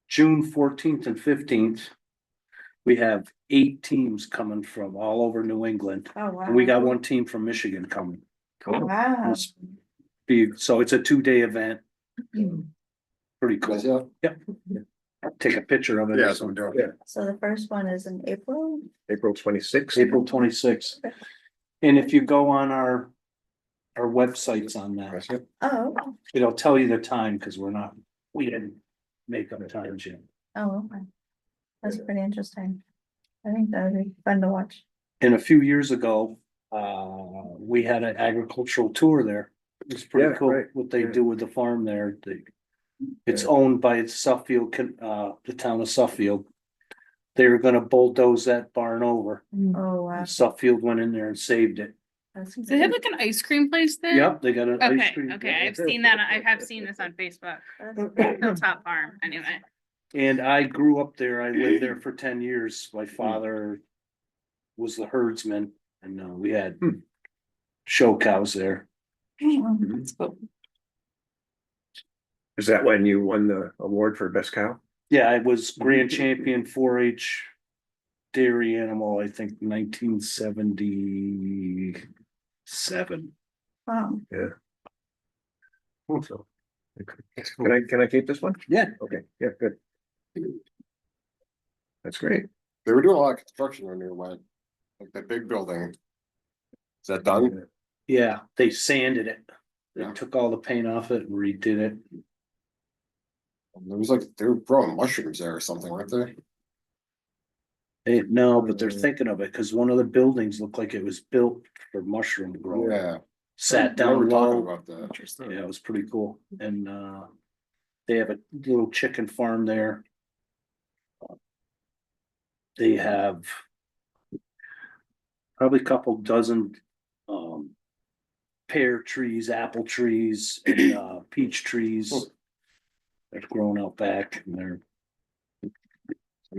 June 14th and 15th. We have 8 teams coming from all over New England, Oh, wow. and we got 1 team from Michigan coming. Wow. So it's a 2-day event. Pretty cool. Yeah. Take a picture of it. Yeah, or so something. we're doing. So the first one is in April? April 26th. April 26th. And if you go on our websites on that, Oh, it'll tell you the time, because we didn't make up times yet. oh, okay. That's pretty interesting. I think that would be fun to watch. And a few years ago, we had an agricultural tour there. It's pretty Yeah, cool right. what they Yeah. do with the farm there. It's Yeah. owned by Suffield, the town of Suffield. They were gonna bulldoze that barn over. Oh, wow. Suffield went in there and saved it. That's Do they have like an ice cream place there? Yep, they got an ice Okay, cream. okay, I've seen that, I have seen this on Facebook, Hilltop Farm, anyway. And I grew up there. I lived there for 10 years. My father was the herdsman, and we had show cows there. That's cool. Is that when you won the award for best cow? Yeah, I was grand champion 4-H dairy animal, I think 1977. Wow. So, can I keep this one? Yeah. Okay, yeah, good. That's great. They were doing a lot of construction on your way, like that big building. Is that done? Yeah, they sanded it. They Yeah. took all the paint off it and redid it. There was like, they were growing mushrooms there or something, weren't they? No, but they're thinking of it, because one of the buildings looked like it was built for mushroom growing. Yeah. Sat They were down talking low. about that. Yeah, it was pretty cool, and they have a little chicken farm there. They have probably a couple dozen pear trees, apple trees, and peach trees. They're growing out back, and they're. And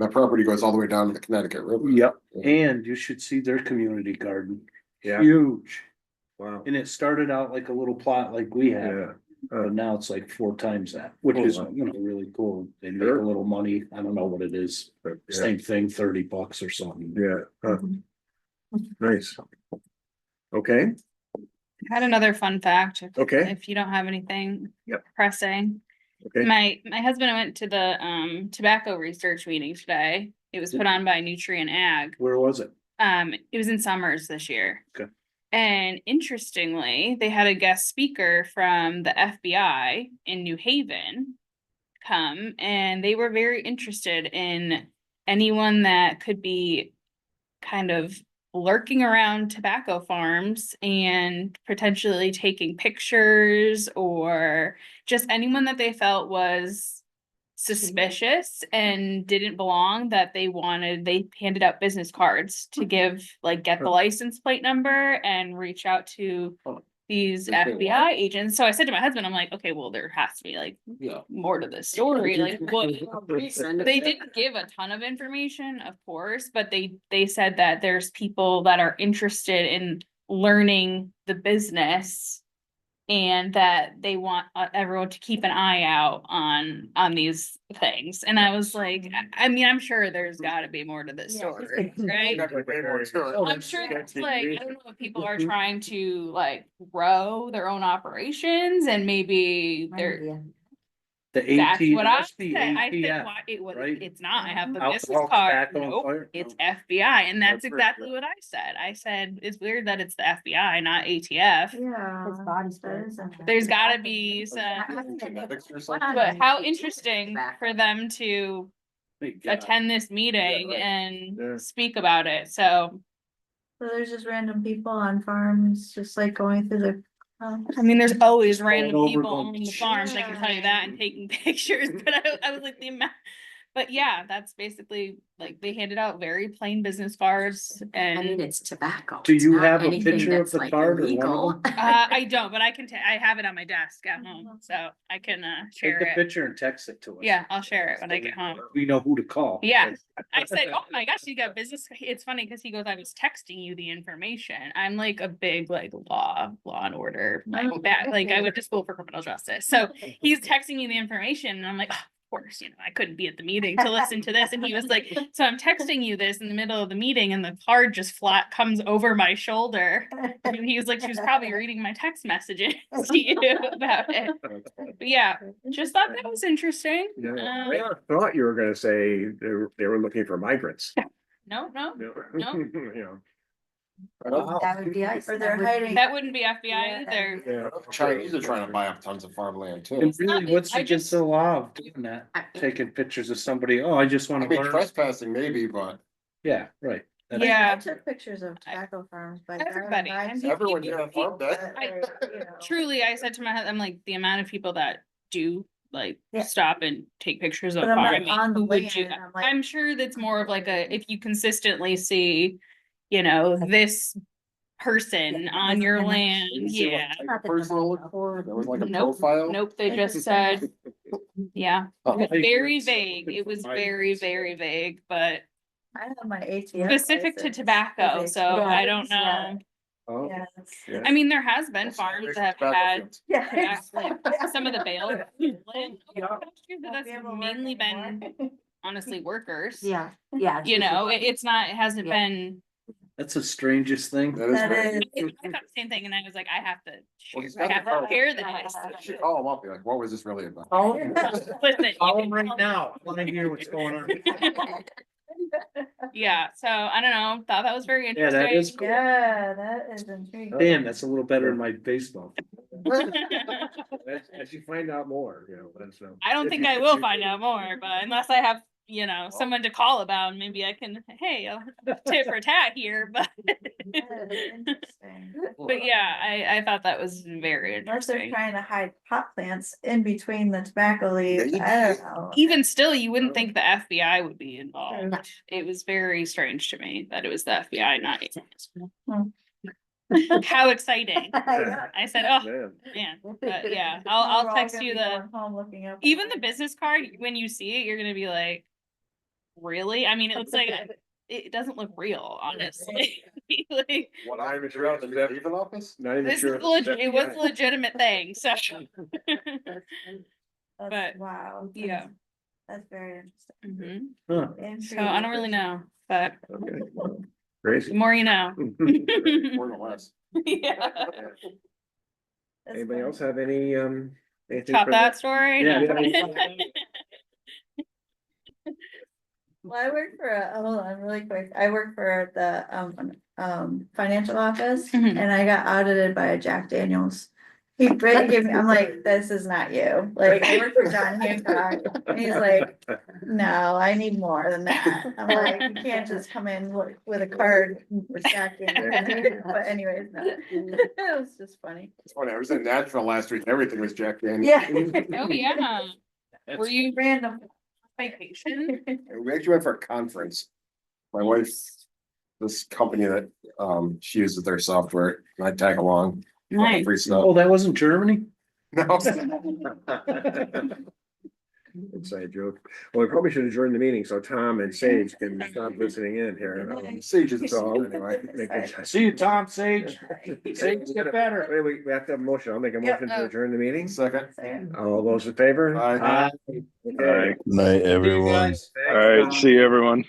that property goes all the way down to the Connecticut River. Yep, and you should see their community garden. Yeah. Huge, Wow. and it started out like a little plot like we have. Yeah. But now it's like 4 times that, which Oh, is, wow. really cool. They make Sure. a little money. I don't know what it is. Yeah. Same thing, $30 or something. Yeah. Nice. Okay. Had another fun fact. Okay. If you don't have anything. Yep. Pressing. Okay. My husband went to the tobacco research meeting today. It was put on by Nutrient Ag. Where was it? It was in Summers this year. Okay. And interestingly, they had a guest speaker from the FBI in New Haven come, and they were very interested in anyone that could be kind of lurking around tobacco farms and potentially taking pictures, or just anyone that they felt was suspicious and didn't belong, that they handed out business cards to give, like, get the license plate number and reach out to these Okay, FBI agents. So I said to my husband, I'm like, okay, well, there has to be like Yeah. more to this story. Like, what? Reason. They didn't give a ton of information, of course, but they said that there's people that are interested in learning the business, and that they want everyone to keep an eye out on these things. And I was like, I mean, I'm sure there's gotta be more to this story, right? I'm sure that's like, I don't know if people are trying to like grow their own operations, and maybe they're, The that's AT, what I must be said. I said, ATF, why, it was, right? it's not, I have the business Alcohol, card. tobacco, and Nope, fire? it's FBI, and that's That's exactly what I said. I said, it's weird that it's the FBI, not ATF. Yeah. His body that spray. is interesting. There's gotta be some, Genetics or something? but how interesting for them to Thank God. attend this meeting right. and Yeah. speak about it, so. So there's just random people on farms, just like going through the. I mean, there's always going random over, people going, on the farms, I can tell you that, and taking pictures, but I was like, the amount. But yeah, that's basically, like, they handed out very plain business cards, I mean, and it's tobacco. Do It's you not have a anything picture of that's, the like, card or one of illegal. them? I don't, but I can, I have it on my desk at home, so I can Take share the it. picture and text it to us. Yeah, I'll share it when I get home. We know who to call. Yeah, I said, oh my gosh, you got business. It's funny because he goes, I was texting you the information. I'm like a big like law and order, like that. Like I went to school for criminal justice. So he's texting me the information, and I'm like, oh, of course, I couldn't be at the meeting to listen to this. And he was like, so I'm texting you this in the middle of the meeting, and the card just flat comes over my shoulder. And he was like, she was probably reading my text messages to you about it. But yeah, just thought that was interesting. Yeah, I thought you were gonna say they were looking for migrants. No, No. You know, That would be ice. Or they're That would- hiding. that wouldn't be FBI Yeah. either. yeah. Chinese are trying to buy up tons of farmland too. And really, what's I against just- the law of doing that? Taking pictures of somebody, oh, I just I wanna mean, learn. trespassing maybe, but Yeah, right. That's- Yeah. I took pictures of tobacco farms, but. Everybody. everyone here on farm day. Truly, I said to my husband, I'm like, the amount of people that do like Yeah. stop and take pictures of But I'm not farming, on the who would do land, that? I'm like- I'm sure that's more of like a, if you consistently see, this person Yeah, on your and land, You see what yeah. type of person to look for, there was like a Nope, profile. Nope, they just said, yeah, Oh, very vague. It was very, very vague, but I have my ATF. specific to license. tobacco, Okay, so yeah, I don't yeah. know. Oh, Yeah. yeah. I mean, there has been That's farms racist that have tobacco had fields. Yeah. some of the bale. land, Yeah. but that's mainly been honestly workers. Yeah, yeah. It's not, it hasn't Yeah. been. That's the strangest thing. That is That right. is. I thought the same thing, and I was like, I have to Well, he's share, I got have the to card. share You this. should call him up, be like, what was this really about? Listen, Call you him can right now. I wanna hear what's going on. Yeah, so I don't know, thought that was very Yeah, that is interesting. cool. Yeah, that is intriguing. Damn, that's a little better than my baseball. As you find out more, that's. I don't think I will find out more, but unless I have, someone to call about, maybe I can, hey, tit for tat here, but. That is interesting. But yeah, I thought that was very Unless they're interesting. trying to hide pot plants in between the tobacco leaves, Maybe. I don't know. Even still, you wouldn't think the FBI would be involved. No. It was very strange to me that it was the FBI, not. Hmm. How exciting. I said, oh, Man. man, but yeah, We're I'll all text gonna you be the, going home looking up. even the business card, when you see it, you're gonna be like, really? I mean, it looks like, it doesn't look real, honestly. Like, What I'm sure of the leaving office? Not even this sure. is legit, it was a legitimate thing, so. That's, but, wow. yeah. That's very interesting. Mhm. Huh. So I don't really know, but Okay, well, the crazy. more you know. More or less. Yeah. That's Anybody funny. else have any, anything? Chop for that story. Yeah. No. Well, I work for hold on, really quick. I work for the financial office Mhm. and I got audited by a Jack Daniels. He gave me, I'm like, this is not you. Like, I work for John Hancock and he's like, no, I need more than that. I'm like, you can't just come in with a card for Jack Daniels. But anyways, no. It was just funny. It's funny, I was in Nashville last week, everything was Jack Daniels. Yeah. Oh, yeah. Were you Random. vacation? We actually went for a conference. My wife's, this company that, she uses their software, and I tag along. Nice. Free stuff. Oh, that wasn't Germany? No. Inside joke. Well, we probably should adjourn the meeting so Tom and Sage can stop listening in here. Sage is all anyway. See you, Tom, Sage. Sage, get better. Wait, we have to have a motion. I'll make a motion to Oh. adjourn the meeting. Second. All those in favor? Bye. Bye. Okay. Night, everyone. Guys. All right, see you, everyone.